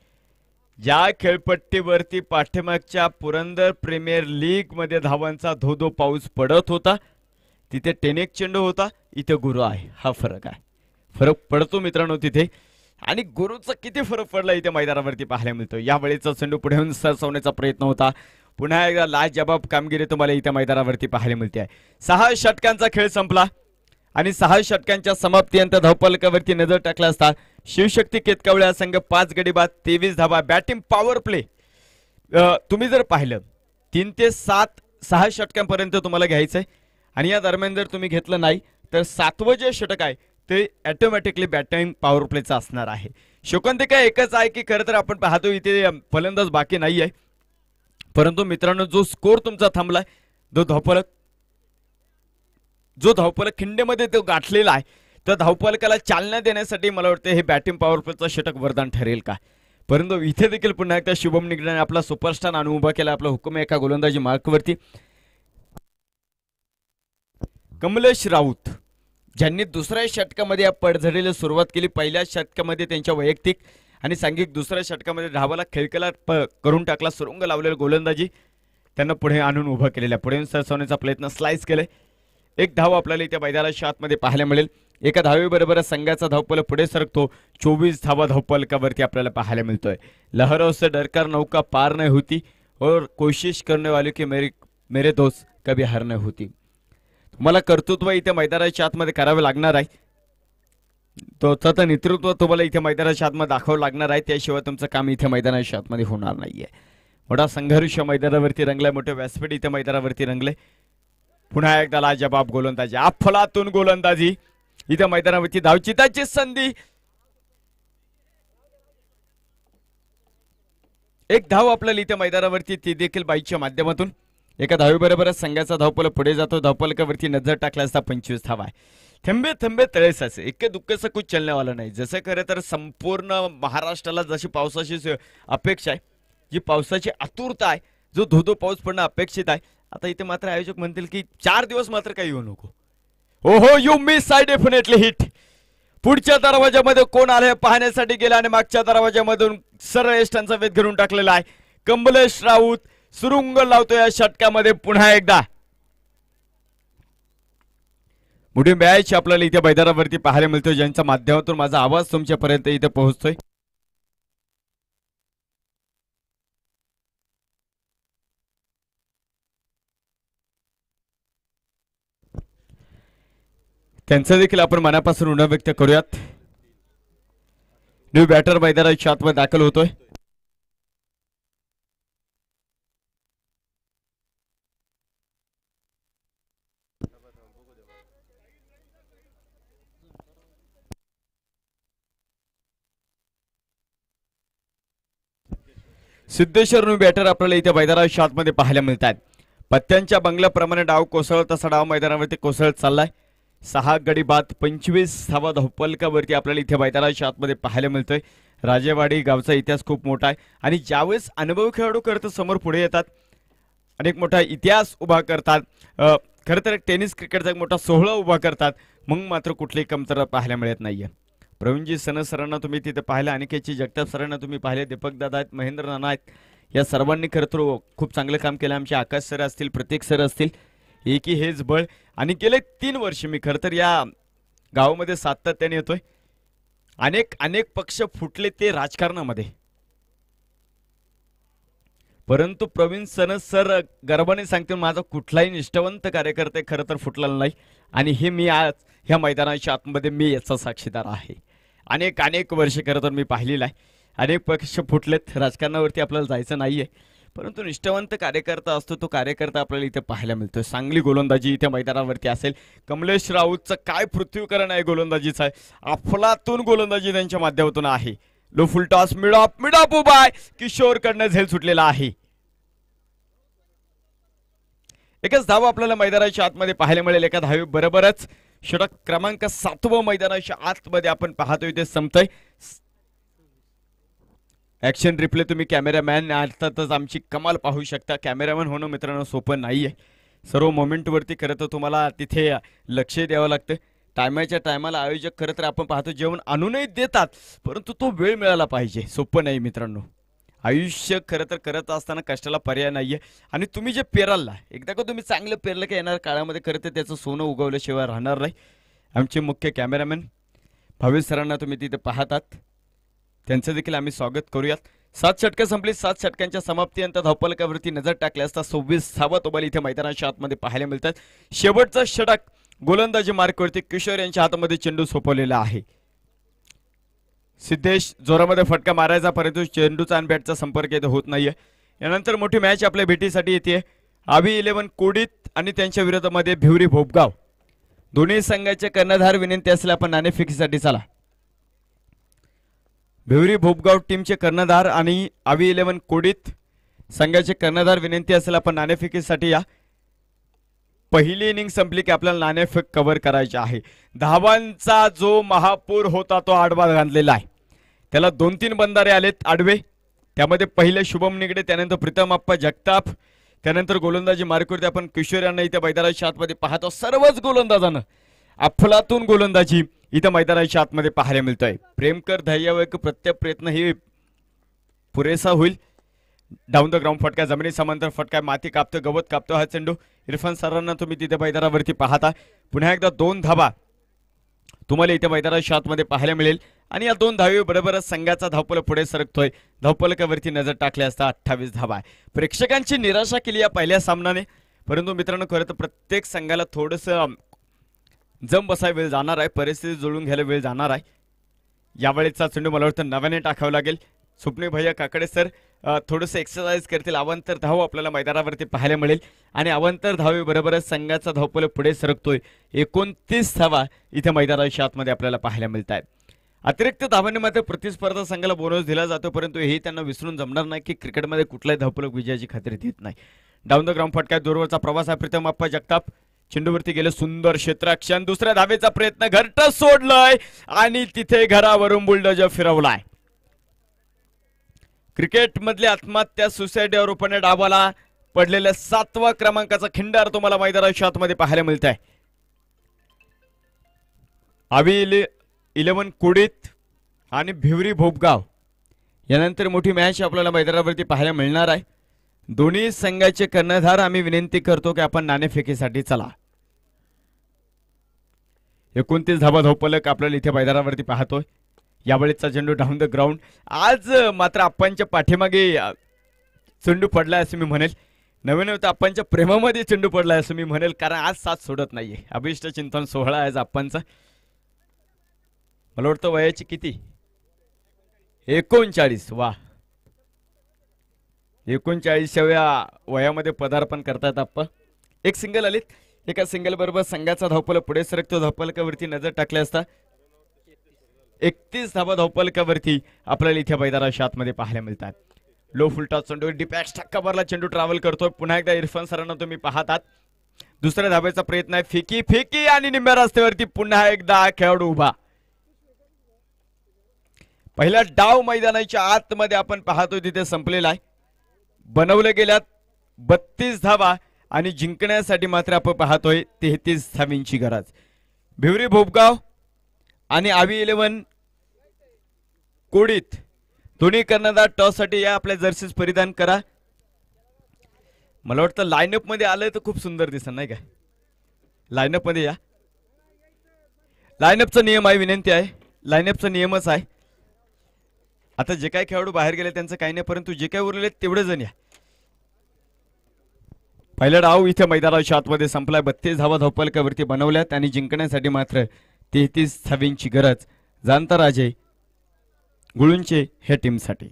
या खेळपट्टीवरती पाठीमागच्या पुरंदर प्रीमियर लीग मध्ये धावांचा धोधो पाऊस पडत होता, तिथे टेनेक चेंडू होता, इथे गुरु आहे. हा फरक आहे, फरक पडतो मित्रांनो तिथे. आणि गुरुचा किती फरक पडला इथे मैदानावरती पाहायला मिळतो. यावेळेचा चेंडू पुढे येऊन सरसवण्याचा प्रयत्न होता. पुन्हा एकदा लाजवाब कामगिरी तुम्हाला इथे मैदानावरती पाहायला मिळते आहे. 6 षटकांचा खेळ संपला आणि 6 षटकांच्या समाप्तीनंतर धावफलकावरती नजर टाकला असता शिवशक्ती केतकावळे संघ 5 गडी बाद 23 धावा. बॅटिंग पॉवर प्ले तुम्ही जर पाहिलं 3 ते 6 षटकांपर्यंत तुम्हाला घ्यायचंय, आणि या दरम्यान जर तुम्ही घेतलं नाही तर 7वं जे षटक आहे ते ऑटोमॅटिकली बॅटिंग पॉवर प्लेचा असणार आहे. शोकांतिका एकच आहे की खरं तर आपण पाहतो इथे फलंदाज बाकी नाही आहे, परंतु मित्रांनो जो स्कोर तुमचा थांबलाय, जो धावफलक खिंडीमध्ये तो गाठलेला आहे, तर धावफलकाला चालना देण्यासाठी मला वाटतं हे बॅटिंग पॉवर प्लेचं षटक वरदान ठरेल का. परंतु इथे देखील पुन्हा एकदा शुभम निगडाने आपला सुपरस्टार आणून उभा केला. आपला हुकूम एका गोलंदाजी मार्कवरती. कमलेश राऊत ज्यांनी दुसऱ्या षटकामध्ये या पडझडीला सुरुवात केली. पहिल्या षटकामध्ये त्यांच्या वैयक्तिक आणि सांघिक, दुसऱ्या षटकामध्ये धावाला खेळकेला करून टाकला, सुरुंग लावलेला गोलंदाजी त्यांना पुढे आणून उभा केलेला. पुढे सरसवण्याचा प्रयत्न, स्लाइस केले. 1 धाव आपल्याला इथे मैदानाच्या आतमध्ये पाहायला मिळेल. एका धावेबरोबर संघाचा धावफलक पुढे सरकतो. 24 धावा धावफलकावरती आपल्याला पाहायला मिळतोय. लहरों से डरकर नौका पार नहीं होती और कोशिश करने वाले की मेरे दोस्त कभी हार नहीं होती. तुम्हाला कर्तृत्व इथे मैदानाच्या आतमध्ये करावे लागणार आहे. तर नेतृत्व तुम्हाला इथे मैदानाच्या आतमध्ये दाखवावं लागणार आहे, त्याशिवाय तुमचं काम इथे मैदानाच्या आतमध्ये होणार नाहीये. मोठा संघर्ष मैदानावरती रंगलाय, मोठे व्यासपीठ इथे मैदानावरती रंगले. पुन्हा एकदा लाजवाब गोलंदाजी, अफलातून गोलंदाजी इथे मैदानावरती धावचिताची संधी. 1 धाव आपल्याला इथे मैदानावरती, ती देखील बाईच्या माध्यमातून. एका धावेबरोबरच संघाचा धावफलक पुढे जातो. धावफलकावरती नजर टाकला असता 25 धावा आहे. थेंबे थेंबे तळे साचे, इतके दुःखचं कुछ चलने वाला नाही. जसं खरं तर संपूर्ण महाराष्ट्राला जशी पावसाची अपेक्षा आहे, जी पावसाची आतुरता आहे, जो धोधो पाऊस पडणं अपेक्षित आहे, आता इथे मात्र आयोजक म्हणतील की 4 दिवस मात्र काही येऊ नको. ओहो, you miss I definitely hit. पुढच्या दरवाजामध्ये कोण आले पाहण्यासाठी गेला आणि मागच्या दरवाजामधून सरळ यष्टांचा वेध घेऊन टाकलेला आहे. कमलेश राऊत सुरुंग लावतो या षटकामध्ये पुन्हा एकदा. मोठी मॅच आपल्याला इथे मैदानावरती पाहायला मिळतोय, ज्यांच्या माध्यमातून माझा आवाज तुमच्यापर्यंत इथे पोहोचतोय. त्यांचं देखील आपण मनापासून ऋण व्यक्त करूयात. न्यू बॅटर मैदानाच्या आतमध्ये दाखल होतोय. सिद्धेश्वर बॅटर आपल्याला इथे मैदानाच्या आतमध्ये पाहायला मिळतात. पत्त्यांच्या बंगल्याप्रमाणे डाव कोसळत तसा डाव मैदानावरती कोसळत चाललाय. 6 गडी बाद 25 धावा धावपलकावरती आपल्याला इथे मैदानाच्या आतमध्ये पाहायला मिळतोय. राजेवाडी गावचा इतिहास खूप मोठा आहे आणि ज्यावेळेस अनुभवी खेळाडू करत समोर पुढे येतात, अनेक मोठा इतिहास उभा करतात, खरं तर टेनिस क्रिकेटचा एक मोठा सोहळा उभा करतात, मग मात्र कुठलीही कमतरता पाहायला मिळत नाहीये. प्रवीणजी सन सरांना तुम्ही तिथे पाहिलं, अनिकेतजी जगताप सरांना तुम्ही पाहिले, दीपक दादा आहेत, महेंद्र नाना आहेत, या सर्वांनी खरं तर खूप चांगलं काम केलं. आमचे आकाश सर असतील, प्रत्येक सर असतील, एकी हेच बळ. आणि गेले 3 वर्ष मी खरं तर या गावामध्ये सातत्याने येतोय. अनेक पक्ष फुटले ते राजकारणामध्ये, परंतु प्रवीण सन सर गर्वाने सांगतील माझा कुठलाही निष्ठावंत कार्यकर्ता खरं तर फुटलेला नाही. आणि हे मी आज ह्या मैदानाच्या आतमध्ये मी याचा साक्षीदार आहे. अनेक वर्ष खरं तर मी पाहिलेलं आहे. अनेक पक्ष फुटलेत, राजकारणावरती आपल्याला जायचं नाहीये, परंतु निष्ठावंत कार्यकर्ता असतो तो कार्यकर्ता आपल्याला इथे पाहायला मिळतोय. चांगली गोलंदाजी इथे मैदानावरती असेल. कमलेश राऊतचं काय पृथ्वीकरण आहे गोलंदाजीचं आहे. अफलातून गोलंदाजी त्यांच्या माध्यमातून आहे. Low full toss, mid of उभा आहे. किशोरकडनं झेल सुटलेला आहे. एकच धाव आपल्याला मैदानाच्या आतमध्ये पाहायला मिळेल. एका धावे बरोबरच षटक क्रमांक 7 मैदानाच्या आतमध्ये आपण पाहतोय ते संपतंय. ऍक्शन रिप्ले तुम्ही कॅमेरामॅन अर्थातच आमची कमाल पाहू शकता. कॅमेरामॅन होणं मित्रांनो सोपं नाहीये. सर्व मोमेंटवरती खरं तर तुम्हाला तिथे लक्ष द्यावं लागतं. टायमाच्या टायमाला आयोजक खरं तर आपण पाहतो जेवण आणूनही देतात, परंतु तो वेळ मिळाला पाहिजे. सोपं नाही मित्रांनो. आयुष्य खरं तर करत असताना कष्टाला पर्याय नाहीये. आणि तुम्ही जे पेरालला, एकदा का तुम्ही चांगलं पेरलं की येणार काळामध्ये खरं तर त्याचं सोनं उगवल्याशिवाय राहणार नाही. आमचे मुख्य कॅमेरामॅन भावेश सरांना तुम्ही तिथे पाहतात, त्यांचं देखील आम्ही स्वागत करूयात. 7 षटकं संपली. 7 षटकांच्या समाप्तीनंतर धावपलकावरती नजर टाकली असता 26 धावा तुम्हाला इथे मैदानाच्या आतमध्ये पाहायला मिळतात. शेवटचा षटक गोलंदाजी मार्कवरती किशोर यांच्या हातामध्ये चेंडू सोपवलेला आहे. सिद्धेश जोरामध्ये फटका मारायचा, परंतु चेंडूचा आणि बॅटचा संपर्क इथे होत नाहीये. यानंतर मोठी मॅच आपल्या भेटीसाठी येते. आवी 11 कोडीत आणि त्यांच्या विरोधामध्ये भिवरी भोपगाव. दोन्ही संघाचे कर्णधार विनंती असेल आपण नाणेफेकीसाठी चला. भिवरी भोपगाव टीमचे कर्णधार आणि आवी 11 कोडीत संघाचे कर्णधार विनंती असेल आपण नाणेफेकीसाठी या. पहिली इनिंग संपली की आपल्याला नाणेफेक कव्हर करायची आहे. धावांचा जो महापूर होता तो आडवा घातलेला आहे. त्याला 2-3 बंधारे आलेत आडवे. त्यामध्ये पहिले शुभम निगडे, त्यानंतर प्रीतम आप्पा जगताप, त्यानंतर गोलंदाजी मार्कवरती आपण किशोर यांना इथे मैदानाच्या आतमध्ये पाहतो. सर्वच गोलंदाजानं अफलातून गोलंदाजी इथं मैदानाच्या आतमध्ये पाहायला मिळतोय. प्रेमकर धैर्यवक प्रत्येक प्रयत्न ही पुरेसा होईल. डाऊन द ग्राउंड फटका, जमिनी समांतर फटका, माती कापतो, गवत कापतो हा चेंडू. इरफान सरांना तुम्ही तिथे मैदानावरती पाहता. पुन्हा एकदा 2 धावा तुम्हाला इथे मैदानाच्या आतमध्ये पाहायला मिळेल. आणि या 2 धावे बरोबरच संघाचा धावपलक पुढे सरकतोय. धावपलकावरती नजर टाकली असता 28 धावा. प्रेक्षकांची निराशा केली या पहिल्या सामन्याने, परंतु मित्रांनो खरं तर प्रत्येक संघाला थोडंसं जम बसाय वेळ जाणार आहे, परिस्थिती जुळून घ्यायला वेळ जाणार आहे. यावेळेचा चेंडू मला वाटतं नव्याने टाकावं लागेल. सुपने भैया काकडे सर थोडंसं एक्सरसाइज करतील. अवांतर धाव आपल्याला मैदानावरती पाहायला मिळेल आणि अवांतर धावे बरोबरच संघाचा धावपलक पुढे सरकतोय. 29 धावा इथे मैदानाच्या आतमध्ये आपल्याला पाहायला मिळत आहेत. अतिरिक्त धावांनी मात्र प्रतिस्पर्धा संघाला बोनस दिला जातो, परंतु हे त्यांना विसरून जमणार नाही की क्रिकेटमध्ये कुठलाही धावपलक विजयाची खात्री देत नाही. डाऊन द ग्राउंड फटका, दूरवरचा प्रवास आहे. प्रीतम आप्पा जगताप चेंडूवरती गेले, सुंदर क्षेत्ररक्षण. दुसऱ्या धावेचा प्रयत्न घरट सोडलाय आणि तिथे घरावरून बुलडोजर फिरवलाय. क्रिकेट मधली आत्महत्या सुसाइडवर रूपाने डावाला पडलेल्या 7व्या क्रमांकाचा खिंडार तुम्हाला मैदानाच्या आतमध्ये पाहायला मिळत आहे. आवी 11 कोडीत आणि भिवरी भोपगाव यानंतर मोठी मॅच आपल्याला मैदानावरती पाहायला मिळणार आहे. दोन्ही संघाचे कर्णधार आम्ही विनंती करतो की आपण नाणेफेकीसाठी चला. 29 धावा धावपलक आपल्याला इथे मैदानावरती पाहतोय. यावेळेचा चेंडू डाऊन द ग्राउंड. आज मात्र आप्पांच्या पाठीमागे चेंडू पडलाय असं मी म्हणेल. नवीन होतं आप्पांच्या प्रेमामध्ये चेंडू पडलाय असं मी म्हणेल, कारण आज साथ सोडत नाहीये. अभिष्ट चिंतन सोहळा आहे आज आप्पांचा. मला वाटतं वयाची किती 39. वा, 39व्या वयामध्ये पदार्पण करतात आप्पा. एक सिंगल आलीत. एका सिंगल बरोबर संघाचा धावपलक पुढे सरकतो. धावपलकावरती नजर टाकले असता 31 धावा धावपलकावरती आपल्याला इथे मैदानाच्या आतमध्ये पाहायला मिळतात. लो फुलटा चेंडू डिपॅक्स कव्हरला चेंडू ट्रॅव्हल करतोय. पुन्हा एकदा इरफान सरांना तुम्ही पाहतात. दुसऱ्या धाब्याचा प्रयत्न आहे. फिकी फिकी आणि निम्म्या रस्त्यावरती पुन्हा एकदा खेळाडू उभा. पहिला डाव मैदानाच्या आतमध्ये आपण पाहतोय तिथे संपलेला आहे. बनवले गेल्यात 32 धावा आणि जिंकण्यासाठी मात्र आपण पाहतोय 33 धावींची गरज. भिवरी भोपगाव आणि आवी 11 कोडीत दोन्ही कर्णधार टॉस साठी या. आपल्या जर्सीज परिधान करा. मला वाटतं लाईनअप मध्ये आलंय तर खूप सुंदर दिसत नाही का. लाईनअप मध्ये या. लाईनअपचा नियम आहे. विनंती आहे. लाईनअपचा नियमच आहे. आता जे काही खेळाडू बाहेर गेले त्यांचं काही नाही, परंतु जे काही उरलेले तेवढे जण या. पहिला डाव इथे मैदानाच्या आतमध्ये संपलाय. 32 धावा धावपलकावरती बनवल्यात आणि जिंकण्यासाठी मात्र 33 धावींची गरज. जाणता राजे गुळूंचे ह्या टीमसाठी.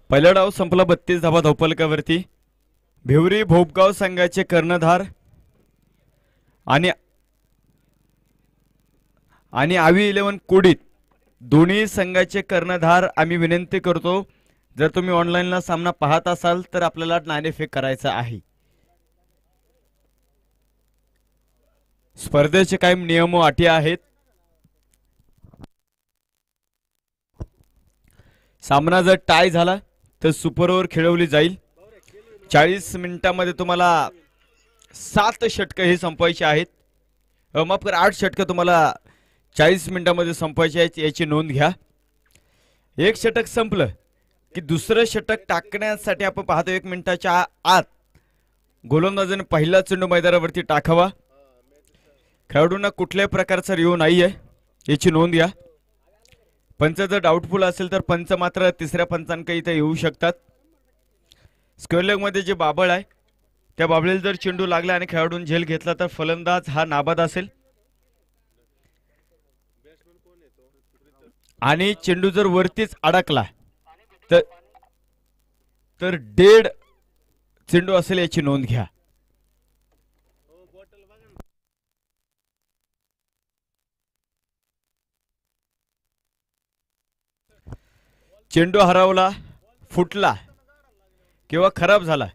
पहिला डाव संपला 32 धावा धावपलकावरती. भिवरी भोपगाव संघाचे कर्णधार आणि आवी 11 कोडीत दोन्ही संघाचे कर्णधार आम्ही विनंती करतो, जर तुम्ही ऑनलाईनला सामना पाहत असाल तर आपल्याला नाणेफेक करायचा आहे. स्पर्धेचे काही नियम व अटी आहेत. सामना जर टाय झाला तर सुपर ओव्हर खेळवली जाईल. 40 मिनिटांमध्ये तुम्हाला 7 षटक हे संपवायचे आहेत. माफ करा, 8 षटक तुम्हाला 40 मिनिटांमध्ये संपवायचे आहेत, याची नोंद घ्या. एक षटक संपलं की दुसरं षटक टाकण्यासाठी आपण पाहतो 1 मिनिटाच्या आत गोलंदाजाने पहिला चेंडू मैदानावरती टाकावा. खेळाडूंना कुठल्याही प्रकारचा रिओ नाहीये, याची नोंद घ्या. पंच जर डाऊटफुल असेल तर पंच मात्र तिसऱ्या पंचांक इथे येऊ शकतात. स्क्वेअर लेग मध्ये जे बाबळ आहे त्या बाबळीला जर चेंडू लागला आणि खेळाडून झेल घेतला तर फलंदाज हा नाबाद असेल. आणि चेंडू जर वरतीच अडकला तर तर डेड चेंडू असेल याची नोंद घ्या. चेंडू हरवला, फुटला किंवा खराब झाला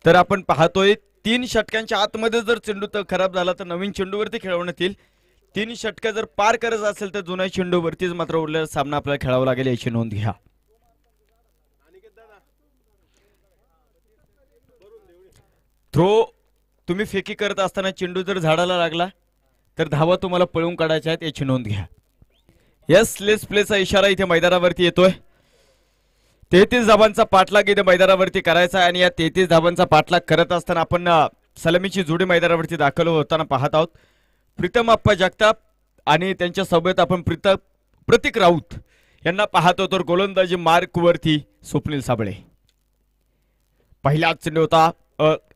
तर आपण पाहतोय 3 षटकांच्या आतमध्ये जर चेंडू खराब झाला तर नवीन चेंडूवरती खेळवण्यात येईल. 3 षटक जर पार करायचं असेल तर जुन्या चेंडूवरतीच मात्र उरलेला सामना आपल्याला खेळावा लागेल याची नोंद घ्या. थ्रो तुम्ही फेकी करत असताना चेंडू जर झाडाला लागला तर धावा तुम्हाला पळून काढायच्या आहेत याची नोंद घ्या. यस लेस प्लेचा इशारा इथे मैदानावरती येतोय. 33 धावांचा पाठलाग इथे मैदानावरती करायचा आहे आणि या 33 धावांचा पाठलाग करत असताना आपण सलामीची जोडी मैदानावरती दाखल होताना पाहत आहोत. प्रीतम अप्पा जगताप आणि त्यांच्या सोबत आपण प्रतीक राऊत यांना पाहतो. तर गोलंदाजी मार्क वरती स्वप्नील साबळे. पहिला चेंडू होता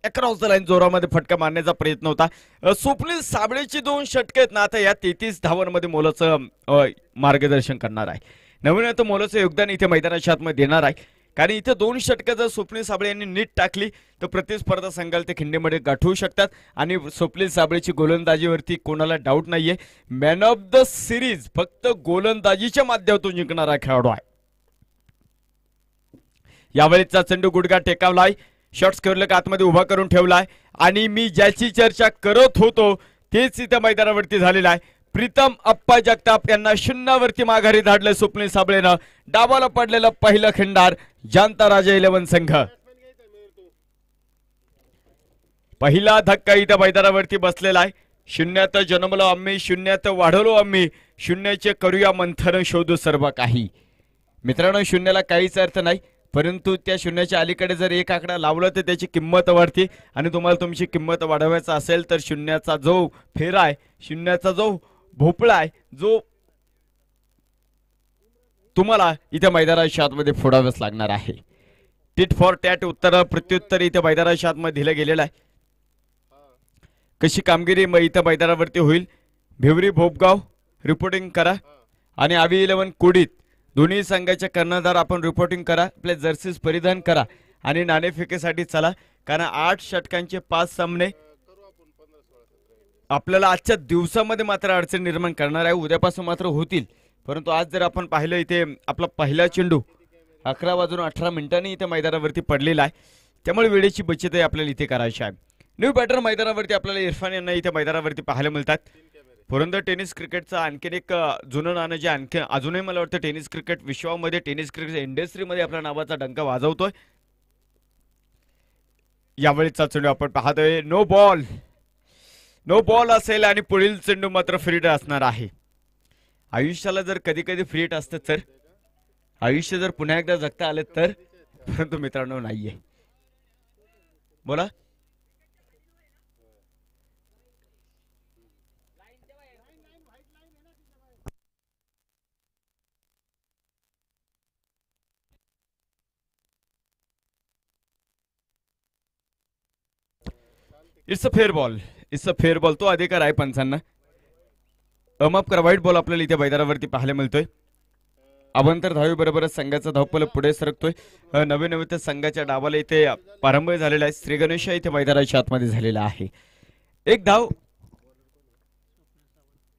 अक्रॉस द लाईन, जोरामध्ये फटका मारण्याचा प्रयत्न होता. स्वप्नील साबळेची 2 षटके आहेत ना आता या 33 धावांमध्ये मोलाचं मार्गदर्शन करणार आहे. नवीन तर मोलाचं योगदान इथे मैदानाच्या आतमध्ये देणार आहे. कारण इथे 2 षटकं जर स्वप्नील साबळे यांनी नीट टाकली तर प्रतिस्पर्धा संघाला ते खिंडीमध्ये गाठवू शकतात. आणि स्वप्नील साबळेची गोलंदाजीवरती कोणाला डाऊट नाहीये. मॅन ऑफ द सिरीज फक्त गोलंदाजीच्या माध्यमातून जिंकणारा खेळाडू आहे. यावेळीचा चेंडू गुडघा टेकावलाय, शॉट्स खेळलं आतमध्ये उभा करून ठेवलाय आणि मी ज्याची चर्चा करत होतो तेच इथे मैदानावरती झालेलं आहे. प्रीतम अप्पा जगताप यांना 0 वरती माघारी धाडलं स्वप्नील साबळेनं. डावाला पडलेलं पहिलं खिंडार जानता राजा 11 संघ. पहिला धक्का इथं मैदानावरती बसलेला आहे. 0 जन्मलो आम्ही, 0 वाढवलो आम्ही, 0 करूया मंथन शोधू सर्व काही. मित्रांनो 0ला काहीच अर्थ नाही, परंतु त्या 0च्या अलीकडे जर एक आकडा लावला तर त्याची किंमत वाढते. आणि तुम्हाला तुमची किंमत वाढवायचा असेल तर 0चा जो फेरा आहे, 0चा जो भोपळा आहे, जो तुम्हाला इथे मैदानाच्या आतमध्ये फोडावंच लागणार आहे. टिट फॉर टॅट उत्तर प्रत्युत्तर इथे मैदानाच्या आतमध्ये दिलं गेलेलं आहे. कशी कामगिरी इथं मैदानावरती होईल. भिवरी भोपगाव रिपोर्टिंग करा आणि आवी 11 कुडीत दोन्ही संघाच्या कर्णधार आपण रिपोर्टिंग करा. आपल्या जर्सीज परिधान करा आणि नाणेफेकीसाठी चला. कारण 8 षटकांचे 5 सामने आपल्याला आजच्या दिवसामध्ये मात्र अडचण निर्माण करणार आहे. उद्यापासून मात्र होतील. परंतु आज जर आपण पाहिलं इथे आपला पहिला चेंडू 11:18 इथे मैदानावरती पडलेला आहे. त्यामुळे वेळेची बचत आपल्याला इथे करायची आहे. न्यू बॅटर मैदानावरती आपल्याला इरफान यांना इथे मैदानावरती पाहायला मिळतात. पुरंदर टेनिस क्रिकेटचं आणखीन एक जुनं नाणं जे आणखी अजूनही मला वाटतं टेनिस क्रिकेट विश्वामध्ये, टेनिस क्रिकेट इंडस्ट्रीमध्ये आपल्या नावाचा डंका वाजवतोय. यावेळीचा चेंडू आपण पाहतोय नो बॉल असेल आणि पुढील चेंडू मात्र फ्रीड असणार आहे. आयुष्याला जर कधी कधी फ्रीट असतं तर, आयुष्य जर पुन्हा एकदा जगता आले तर, परंतु मित्रांनो नाहीये. बोला. It's a fair ball. तो अधिकार आहे पंचांना. अमाप करा. वाईट बॉल आपल्याला इथे मैदानावरती पाहायला मिळतोय. अवंतर धावी बरोबरच संघाचा धावपल पुढे सरकतोय. नवीन संघाच्या डावाला इथे प्रारंभ झालेला आहे. श्री गणेश इथे मैदानाच्या आतमध्ये झालेला आहे. एक धाव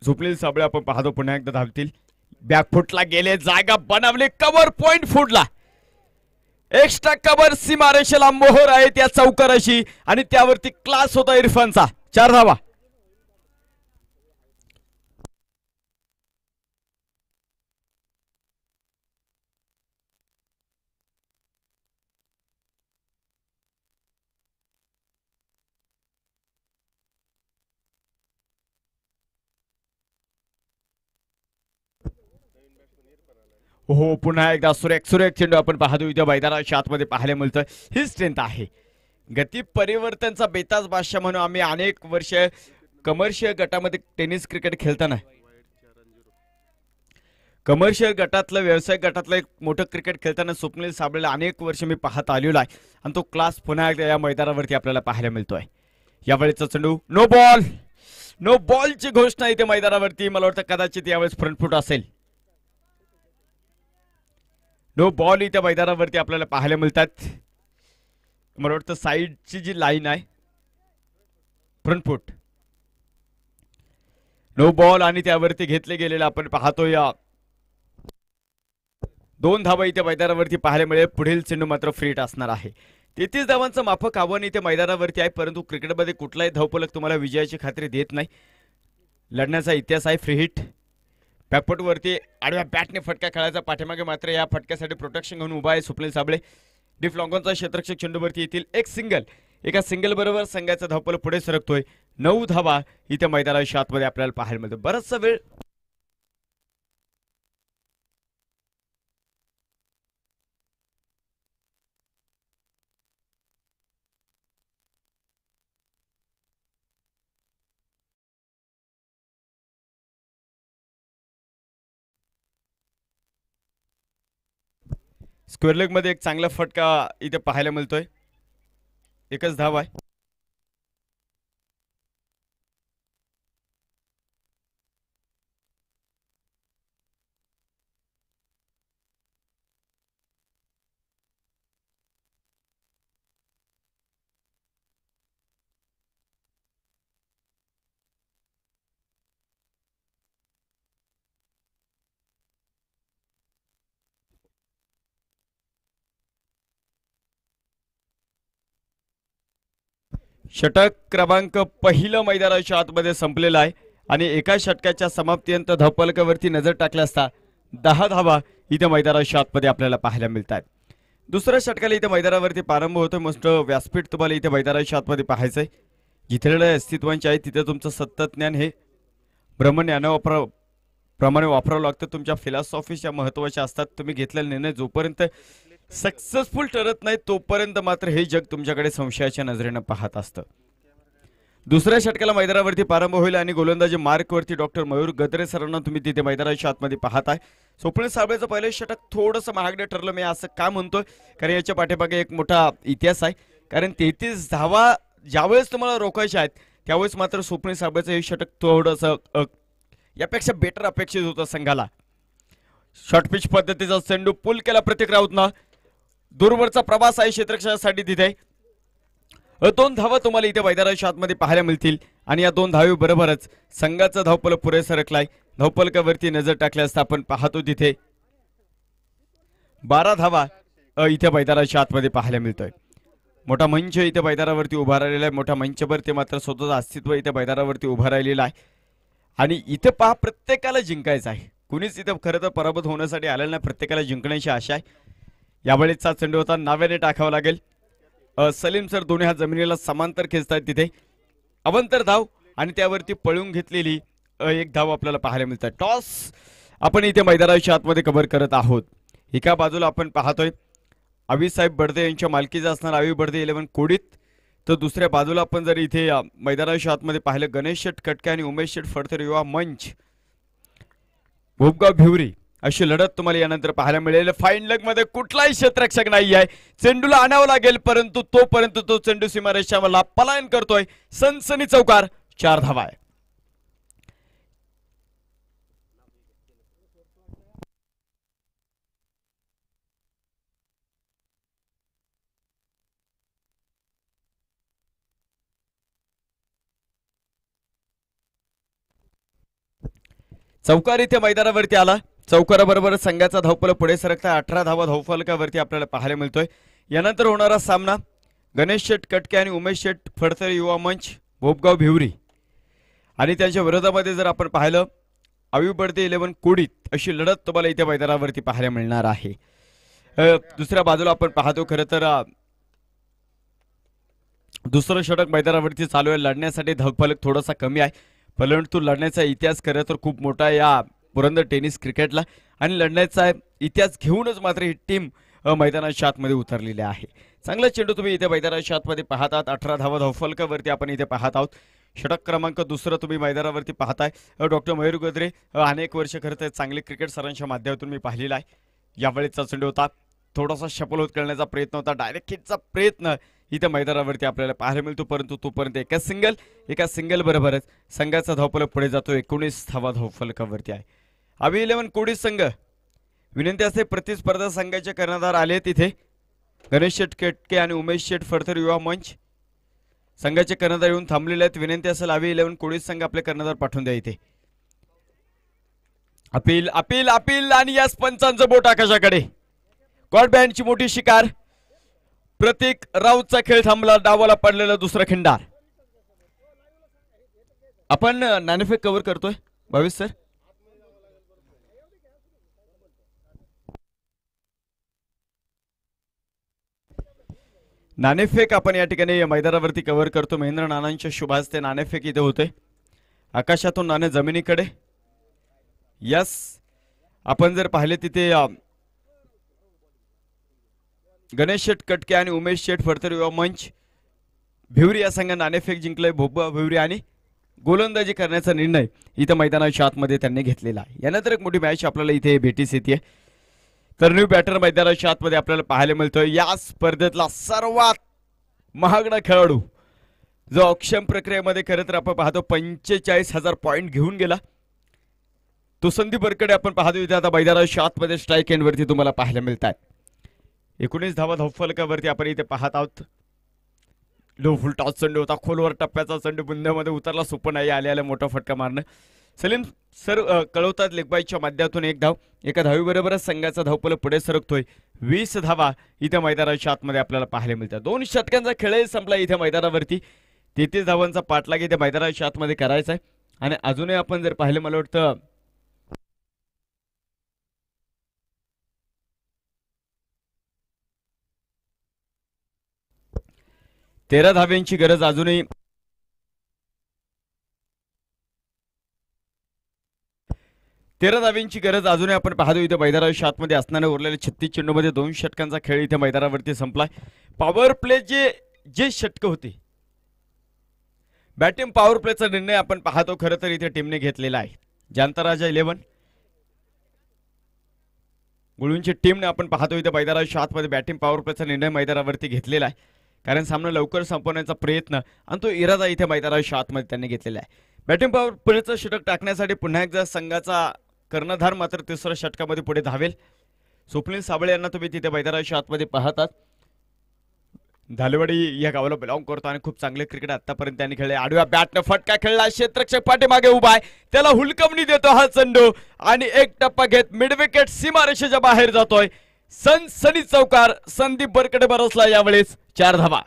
स्वप्नील साबळे आपण पाहतो पुन्हा एकदा धावतील. बॅकफुटला गेले, जागा बनवली, कव्हर पॉइंट फुटला. एक्स्ट्रा कव्हर सीमारेषेला मोहर आहे त्या चौकाराशी आणि त्यावरती क्लास होता इरफानचा. 4 धावा. हो पुन्हा एकदा सुरेख चेंडू आपण पाहतो इथे मैदानाच्या आतमध्ये पाहायला मिळतोय. ही स्ट्रेंथ आहे. गती परिवर्तनचा बेताज बादशाह म्हणून आम्ही अनेक वर्ष कमर्शियल गटामध्ये टेनिस क्रिकेट खेळताना, कमर्शियल गटातलं व्यावसायिक गटातलं एक मोठं क्रिकेट खेळताना स्वप्नील साबळेला अनेक वर्ष मी पाहत आलेलो आहे आणि तो क्लास पुन्हा एकदा या मैदानावरती आपल्याला पाहायला मिळतोय. यावेळीचा चेंडू नो बॉल. नो बॉलची घोषणा इथे मैदानावरती. मला वाटतं कदाचित यावेळेस फ्रंट फूट असेल. नो बॉल इथे मैदानावरती आपल्याला पाहायला मिळतात. मला वाटतं साईडची जी लाईन आहे फ्रंट फूट. नो बॉल आणि त्यावरती घेतले गेलेले आपण पाहतो. या 2 धावा इथे मैदानावरती पाहायला मिळेल. पुढील चेंडू मात्र फ्री हिट असणार आहे. 33 धावांचं माफक आव्हान इथे मैदानावरती आहे, परंतु क्रिकेटमध्ये कुठलाही धावफलक तुम्हाला विजयाची खात्री देत नाही. लढण्याचा इतिहास आहे. फ्री हिट बॅकफुटवरती आडव्या बॅटने फटका खेळायचा. पाठीमागे मात्र या फटक्यासाठी प्रोटेक्शन घेऊन उभा आहे सुनील साबळे. डीप लॉंगॉनचा क्षेत्ररक्षक चेंडूवरती येतील एक सिंगल. एका सिंगल बरोबर संघाचा धावफलक पुढे सरकतोय. 9 धावा इथे मैदानाच्या आतमध्ये आपल्याला पाहायला मिळतो. बराचसा वेळ स्क्वेअर लेग मध्ये एक चांगला फटका इथे पाहायला मिळतोय. एकच धाव आहे. षटक क्रमांक पहिलं मैदानाच्या आतमध्ये संपलेला आहे आणि एका षटकाच्या समाप्तीनंत धावफलकावरती नजर टाकल्या असता 10 धावा इथे मैदानाच्या आतमध्ये आपल्याला पाहायला मिळतात. दुसऱ्या षटकाला इथे मैदानावरती प्रारंभ होतोय. मस्त व्यासपीठ तुम्हाला इथे मैदानाच्या आतमध्ये पाहायचंय. जिथे अस्तित्वांचे आहे तिथे तुमचं सतत ज्ञान हे प्रमाणे वापरावं लागतं. तुमच्या फिलॉसॉफीच्या महत्वाच्या असतात. तुम्ही घेतलेला निर्णय जोपर्यंत सक्सेसफुल ठरत नाही तोपर्यंत मात्र हे जग तुमच्याकडे संशयाच्या नजरेनं पाहत असतं. दुसऱ्या षटकाला मैदानावरती प्रारंभ होईल आणि गोलंदाजी मार्कवरती डॉक्टर मयूर गद्रे सरांना तुम्ही तिथे मैदानाच्या आतमध्ये पाहताय. स्वप्नील साबळेचं पहिलं षटक थोडंसं महागडे ठरलं. मी असं का म्हणतोय कारण याच्या पाठीमागे एक मोठा इतिहास आहे. कारण 33 धावा ज्यावेळेस तुम्हाला रोखायच्या आहेत त्यावेळेस मात्र स्वप्नील साबळेचं हे षटक थोडंसं यापेक्षा बेटर अपेक्षित होतं संघाला. शॉर्ट पिच पद्धतीचा चेंडू पुल केला प्रतीक राऊतनं. दूरवरचा प्रवास आहे क्षेत्ररक्षणासाठी तिथे. 2 धावा तुम्हाला इथे मैदानाच्या आतमध्ये पाहायला मिळतील आणि या 2 धावी बरोबरच संघाचा धावफलक पुढे सरकलाय. धावफलकावरती नजर टाकल्या असता आपण पाहतो तिथे 12 धावा इथे मैदानाच्या आतमध्ये पाहायला मिळतोय. मोठा मंच इथे मैदानावरती उभा राहिलेला आहे. मोठा मंचभर ते मात्र स्वतःचं अस्तित्व इथे मैदानावरती उभा राहिलेला आहे आणि इथे पहा प्रत्येकाला जिंकायचं आहे. कुणीच इथे खरं तर पराभूत होण्यासाठी आलेलं नाही. प्रत्येकाला जिंकण्याची आशा आहे. यावेळेचा चेंडू होता नाव्याने टाकावा लागेल. सलीम सर दोन्ही हात जमिनीला समांतर खेचतायत. तिथे अवंतर धाव आणि त्यावरती पळून घेतलेली एक धाव आपल्याला पाहायला मिळतात. टॉस आपण इथे मैदानाच्या आतमध्ये कव्हर करत आहोत. एका बाजूला आपण पाहतोय अविसाहेब बडदे यांच्या मालकीचा असणार अवी बडदे 11 कोडीत, तर दुसऱ्या बाजूला आपण जर इथे मैदानाच्या आतमध्ये पाहिलं गणेश शेठ कटके आणि उमेश शेठ फडतरे युवा मंच भोपगाव भिवरी अशी लढत तुम्हाला यानंतर पाहायला मिळेल. फाईन लेग मध्ये कुठलाही क्षेत्ररक्षक नाही आहे. चेंडूला आणावं लागेल परंतु तोपर्यंत तो चेंडू सीमारेषाला पलायन करतोय. सनसनी चौकार. 4 धावा आहे. चौकार इथे मैदानावरती आला. चौकाराबरोबर संघाचा धावफलक पुढे सरकता 18 धावा धावफलकावरती आपल्याला पाहायला मिळतोय. यानंतर होणारा सामना गणेश शेठ कटके आणि उमेश शेठ फडतरे युवा मंच भोपगाव भिवरी आणि त्यांच्या विरोधामध्ये जर आपण पाहिलं अवी बडदे 11 कोडीत अशी लढत तुम्हाला इथे मैदानावरती पाहायला मिळणार आहे. दुसऱ्या बाजूला आपण पाहतो खरं तर दुसरं षटक मैदानावरती चालू आहे. लढण्यासाठी धावफलक थोडासा कमी आहे परंतु लढण्याचा इतिहास खरं तर खूप मोठा आहे या पुरंदर टेनिस क्रिकेटला आणि लढण्याचा इतिहास घेऊनच मात्र ही टीम मैदानाच्या आतमध्ये उतरलेली आहे. चांगला चेंडू तुम्ही इथे मैदानाच्या आतमध्ये पाहतात. 18 धावा धावफलकावरती आपण इथे पाहत आहोत. षटक क्रमांक दुसरं तुम्ही मैदानावरती पाहताय. डॉक्टर मयूर गद्रे अनेक वर्ष खरं तर चांगले क्रिकेट सरांच्या माध्यमातून मी पाहिलेला आहे. यावेळेचा चेंडू होता थोडासा शपल होत करण्याचा प्रयत्न होता. डायरेक्ट हिटचा प्रयत्न इथं मैदानावरती आपल्याला पाहायला मिळतो, परंतु तोपर्यंत एका सिंगल बरोबरच संघाचा धावफलक पुढे जातो. 19 धावा धावफलकावरती आहे. आवी 11 कोडी संघ विनंती असते प्रतिस्पर्धा संघाचे कर्णधार आले तिथे गणेश शेट केटके आणि उमेश शेट फडतर युवा मंच संघाचे कर्णधार येऊन थांबलेले आहेत. विनंती असेल आवी 11 कोडी संघ आपले कर्णधार पाठवून द्या इथे. अपील अपील अपील आणि याच पंचांचं बोट आकाशाकडे. गॉड बँडची मोठी शिकार. प्रतीक राऊतचा खेळ थांबला. डावाला पडलेला दुसरा खिंडार. आपण नाणेफेक कव्हर करतोय भावेश सर. नाणेफेक आपण या ठिकाणी मैदानावरती कव्हर करतो. महेंद्र नानांच्या शुभ हस्ते नाणेफेक इथे होते. आकाशातून नाणे जमिनीकडे. यस आपण जर पाहिले तिथे गणेश शेट कटके आणि उमेश शेट फडतर युवा मंच भिवरी या संघाने नाणेफेक जिंकले. भोबा भिवरी आणि गोलंदाजी करण्याचा निर्णय इथं मैदानाच्या आतमध्ये त्यांनी घेतलेला आहे. यानंतर एक मोठी मॅच आपल्याला इथे भेटीस येते. तर न्यू बॅटर मैदानाच्या आतमध्ये आपल्याला पाहायला मिळतोय. या स्पर्धेतला सर्वात महागडा खेळाडू जो ऑक्शन प्रक्रियेमध्ये खरं तर आपण पाहतो 45,000 पॉइंट घेऊन गेला तो संदीप बरकडे आपण पाहतो. इथे आता मैदानाच्या आतमध्ये स्ट्राईक एंड वरती तुम्हाला पाहायला मिळतात. 19 धावा धावफलकावरती आपण इथे पाहत आहोत. लो फुल टॉस चेंडू होता. खोलवर टप्प्याचा चेंडू बुंद्यामध्ये उतरला. सोपं नाही आलेला मोठा फटका मारणं. सलीम सर कळवतात लेगबाईच्या माध्यमातून एक धाव. एका धावीबरोबरच संघाचा धावफलक पुढे सरकतोय. 20 धावा इथे मैदानाच्या आतमध्ये आपल्याला पाहायला मिळतात. 2 षटकांचा खेळही संपला इथे मैदानावरती. 33 धावांचा पाठलाग इथे मैदानाच्या आतमध्ये करायचा आहे. आणि अजूनही आपण जर पाहिलं मला वाटतं 13 धाव्यांची गरज अजूनही. 13 धाव्यांची गरज अजूनही आपण पाहतो. इथे मैदानाच्या आतमध्ये असणाऱ्या उरलेल्या 36 चेंडूमध्ये 2 षटकांचा खेळ इथे मैदानावरती संपलाय. पॉवर प्ले जे षटक होते बॅटिंग पॉवर प्लेचा निर्णय आपण पाहतो खरं तर इथे टीमने घेतलेला आहे. जांताराजा 11 गुळूंची टीमने आपण पाहतो इथे मैदानाच्या आतमध्ये बॅटिंग पॉवर प्लेचा निर्णय मैदानावरती घेतलेला आहे. कारण सामना लवकर संपवण्याचा प्रयत्न आणि तो इरादा इथे मैदानाच्या आतमध्ये त्यांनी घेतलेला आहे. बॅटिंग पॉवर प्लेचं षटक टाकण्यासाठी पुन्हा एकदा संघाचा कर्णधार मात्र तिसऱ्या षटकामध्ये पुढे धावेल. स्वप्नील साबळे यांना तुम्ही तिथे मैदानाच्या आतमध्ये पाहतात. धालेवाडी या गावाला बिलॉंग करतो आणि खूप चांगले क्रिकेट आतापर्यंत त्यांनी खेळले. आडव्या बॅटने फटका खेळला. क्षेत्ररक्षक पाठीमागे उभा आहे. त्याला हुलकमणी देतो हा चेंडू आणि एक टप्पा घेत मिड विकेट सीमारेषेच्या बाहेर जातोय. सनसनी चौकार संदीप बरकडे बरसला. यावेळेस 4 धावा.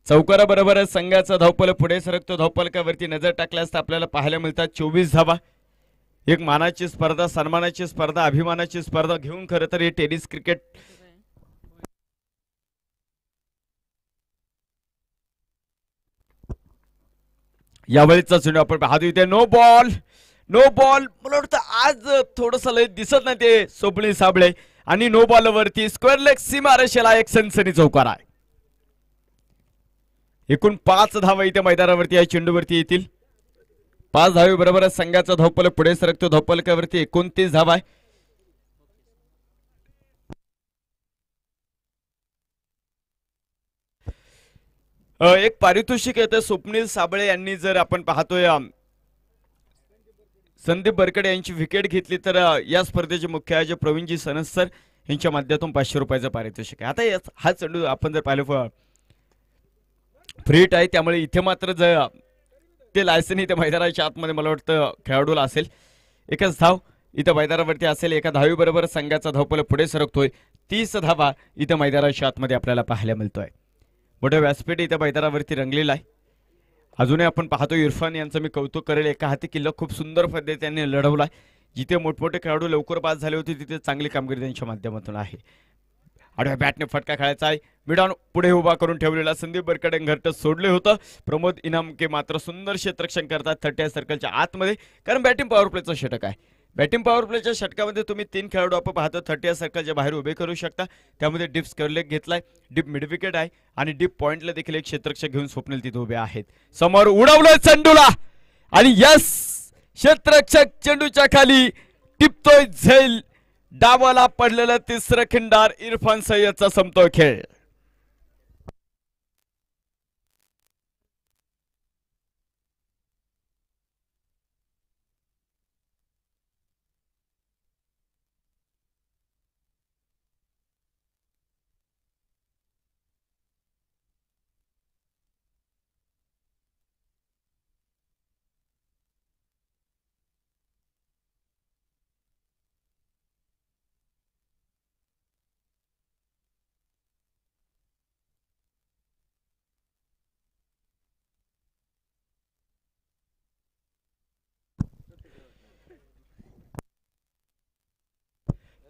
चौकाराबरोबरच संघाचा धावफलक पुढे सरकतो. धावफलकावरती नजर टाकल्यास आपल्याला पाहायला मिळतात 24 धावा. एक मानाची स्पर्धा, सन्मानाची स्पर्धा, अभिमानाची स्पर्धा घेऊन खरं तर हे टेनिस क्रिकेट यावेळीचा चेंडू आपण पाहतो. इथे नो बॉल मला वाटतं आज थोडंसं लय दिसत नाही ते स्वप्नील साबळे आणि नो बॉल वरती स्क्वेअर लेग सीमारेषेला एक सनसनी चौकार आहे. एकूण 5 धावा इथे मैदानावरती या चेंडूवरती येतील. 5 धावे बरोबरच संघाचा धावफलक पुढे सरकतो. धावफलकावरती 29 धावा आहे. एक पारितोषिक येतं स्वप्नील साबळे यांनी जर आपण पाहतोय संदीप बरकडे यांची विकेट घेतली तर या स्पर्धेचे मुख्य आयोजक प्रवीणजी सनस सर यांच्या माध्यमातून 500 रुपयाचं पारितोषिक आहे. आता हा चेंडू आपण जर पाहिलं फ्रीट आहे त्यामुळे इथे मात्र जर ते लायसन इथे मैदानाच्या आतमध्ये मला वाटतं खेळाडूला असेल. एकच धाव इथं मैदानावरती असेल. एका धावीबरोबर संघाचा धावफलक पुढे सरकतोय. 30 धावा इथं मैदानाच्या आतमध्ये आपल्याला पाहायला मिळतोय. मोठं व्यासपीठ इथं मैदानावरती रंगलेला आहे. अजूनही आपण पाहतो इरफान यांचं मी कौतुक करेल. एका हाती किल्ला खूप सुंदर पद्धतीने त्यांनी लढवलाय. जिथे मोठमोठे खेळाडू लवकर बाद झाले होते तिथे चांगली कामगिरी त्यांच्या माध्यमातून आहे. आडव्या बॅटने फटका खेळायचा आहे. मिडान पुढे उभा करून ठेवलेला संदीप बरकडे घरट सोडले होतं. प्रमोद इनामके मात्र सुंदर क्षेत्ररक्षण करतात 30 सर्कलच्या आतमध्ये. कारण बॅटिंग पॉवर प्लेचं षटक आहे. बॅटिंग पॉवर प्लेच्या षटकामध्ये तुम्ही 3 खेळाडू आपण पाहतो 30 सर्कलच्या बाहेर उभे करू शकता. त्यामध्ये डीप स्क्वेअर लेग घेतलाय. डीप मिड विकेट आहे आणि डीप पॉइंटला देखील एक क्षेत्ररक्षक घेऊन स्वप्नील तिथे उभे आहेत. समोर उडवलं चेंडूला आणि यस क्षेत्ररक्षक चेंडूच्या खाली टिपतोय झेल. डावाला पडलेला तिसरा खिंडार इरफान सय्यदचा संपतोय खेळ.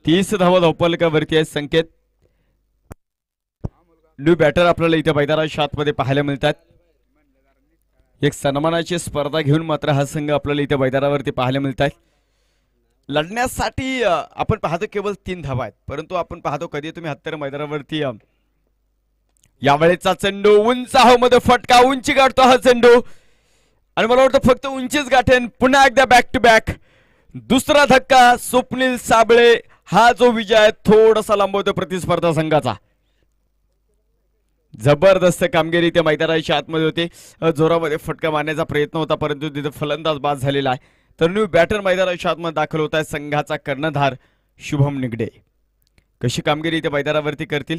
30 धावा धावफलकावरती आहे. संकेत न्यू बॅटर आपल्याला इथे मैदानाच्या आतमध्ये पाहायला मिळतात. एक सन्मानाची स्पर्धा घेऊन मात्र हा संघ आपल्याला इथे मैदानावरती पाहायला मिळतात. लढण्यासाठी आपण पाहतो केवळ 3 धावा आहेत, परंतु आपण पाहतो कधी तुम्ही हत्तर मैदानावरती यावेळेचा चेंडू उंच मध्ये फटका, उंची गाठतो हा चेंडू आणि मला वाटतं फक्त उंचीच गाठेन. पुन्हा एकदा बॅक टू बॅक दुसरा धक्का. स्वप्नील साबळे हा जो विजय आहे थोडासा लांबवतो प्रतिस्पर्धा संघाचा. जबरदस्त कामगिरी त्या मैदानाच्या आतमध्ये होती. जोरामध्ये फटका मारण्याचा प्रयत्न होता, परंतु तिथे फलंदाज बाद झालेला आहे. तर न्यू बॅटर मैदानाच्या आतमध्ये दाखल होत आहे संघाचा कर्णधार शुभम निगडे. कशी कामगिरी इथे मैदानावरती करतील.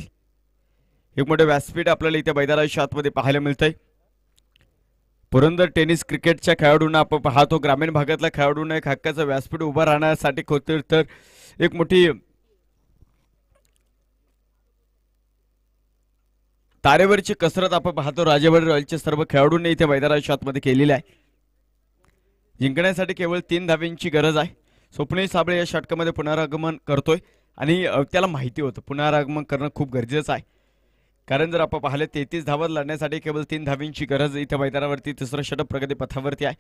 एक मोठे व्यासपीठ आपल्याला इथे मैदानाच्या आतमध्ये पाहायला मिळतंय. पुरंदर टेनिस क्रिकेटच्या खेळाडूंना आपण पाहतो, ग्रामीण भागातल्या खेळाडूंना एक हक्काचं व्यासपीठ उभं राहण्यासाठी होते. तर एक मोठी तारेवरची कसरत आपण पाहतो राजेवाडी रॉयलचे सर्व खेळाडूंनी इथे मैदानाच्या आतमध्ये केलेली आहे. जिंकण्यासाठी केवळ 3 धाव्यांची गरज आहे. स्वप्नील साबळे या षटकामध्ये पुनरागमन करतोय आणि त्याला माहिती होतं पुनरागमन करणं खूप गरजेचं आहे. कारण जर आपण पाहिले 33 धावा लढण्यासाठी केवळ 3 धाव्यांची गरज इथे मैदानावरती. तिसरं षटक प्रगती पथावरती आहे.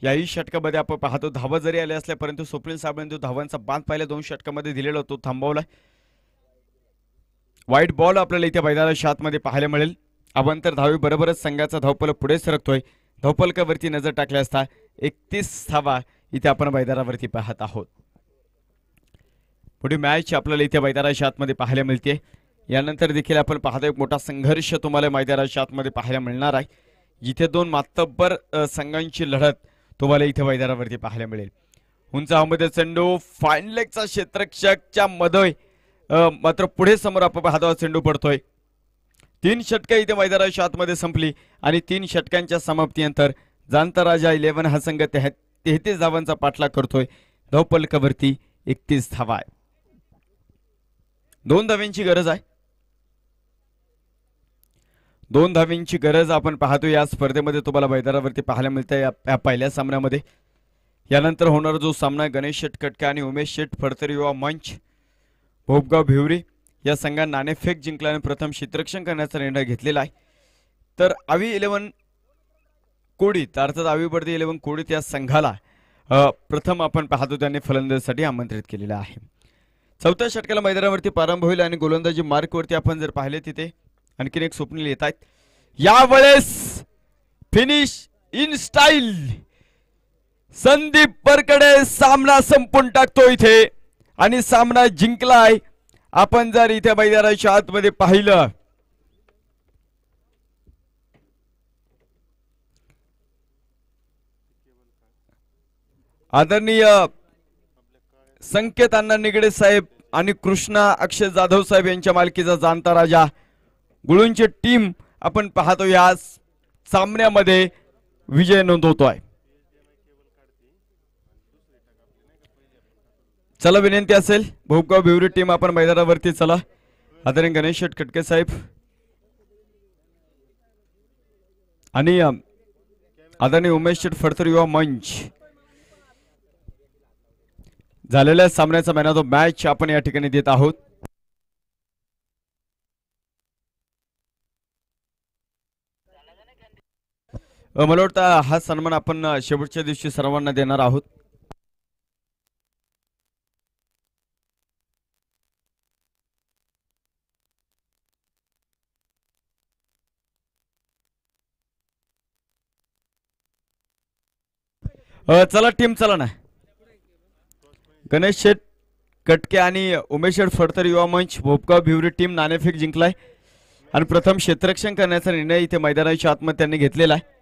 याही षटकामध्ये आपण पाहतो धावा जरी आल्या असल्या परंतु स्वप्नील साबळेने धावांचा बांध पाहिला 2 षटकामध्ये दिलेला होतो, थांबवलाय. वाईट बॉल आपल्याला इथे मैदानाच्या आतमध्ये पाहायला मिळेल. अवांतर धावे बरोबरच संघाचा धावफलक पुढे सरकतोय. धावफलकावरती नजर टाकली असता 31 धावा इथे आपण मैदानावरती पाहत आहोत. पुढे मॅच आपल्याला इथे मैदानाच्या आतमध्ये पाहायला मिळते. यानंतर देखील आपण पाहतो एक मोठा संघर्ष तुम्हाला मैदानाच्या आतमध्ये पाहायला मिळणार आहे, जिथे 2 मातब्बर संघांची लढत तुम्हाला इथे मैदानावरती पाहायला मिळेल. उंच हवेमध्ये चेंडू फाईन लेगचा क्षेत्ररक्षकच्या मध्ये मात्र पुढे समोर आपण पाहतो चेंडू पडतोय. 3 षटके इथे मैदानाच्या आतमध्ये संपली आणि 3 षटकांच्या समाप्तीनंतर जाणता राजा 11 हा संघ 33 धावांचा पाठलाग करतोय. धावफलकावरती 31 धावा आहे. 2 धाव्यांची गरज आहे. 2 धाव्यांची गरज आपण पाहतो या स्पर्धेमध्ये तुम्हाला मैदानावरती पाहायला मिळतं या पहिल्या सामन्यामध्ये. यानंतर होणारा जो सामना गणेश शेठ कटके आणि उमेश शेठ फडतरे युवा मंच भोपगाव भिवरी या संघाने नाणेफेक जिंकल्याने प्रथम क्षेत्ररक्षण करण्याचा निर्णय घेतलेला आहे. तर आवी 11 कोडीत अर्थात आवी बर्दी 11 कोडीत या संघाला प्रथम आपण पाहतो त्यांनी फलंदाजीसाठी आमंत्रित केलेला आहे. 4थ्या षटकाला मैदानावरती प्रारंभ होईल आणि गोलंदाजी मार्कवरती आपण जर पाहिले तिथे आणखीन एक स्वप्नील येत आहेत. यावेळेस फिनिश इन स्टाईल संदीप परकडे सामना संपून टाकतो इथे आणि सामना जिंकलाय. आपण जर इथे मैदानाच्या आतमध्ये पाहिलं आदरणीय संकेत अण्णा निगडे साहेब आणि कृष्णा अक्षय जाधव साहेब यांच्या मालकीचा जाणता राजा गुळूंची टीम आपण पाहतो या सामन्यामध्ये विजय नोंदवतोय. चला विनंती असेल भोपगाव भिवरी टीम आपण मैदानावरती चला. आदरणीय गणेश शेठ कटके साहेब आणि आदरणीय उमेश शेठ फडतरे युवा मंच झालेल्या सामन्याचा मॅन ऑफ द मॅच आपण या ठिकाणी देत आहोत. मला वाटतं हा सन्मान आपण शेवटच्या दिवशी सर्वांना देणार आहोत. चला टीम चला ना. गणेश शेठ कटके आणि उमेश शेठ फडतरे युवा मंच भोपगाव भिवरी टीम नाणेफेक जिंकलाय आणि प्रथम क्षेत्ररक्षण करण्याचा निर्णय इथे मैदानाच्या आतमध्ये त्यांनी घेतलेला आहे.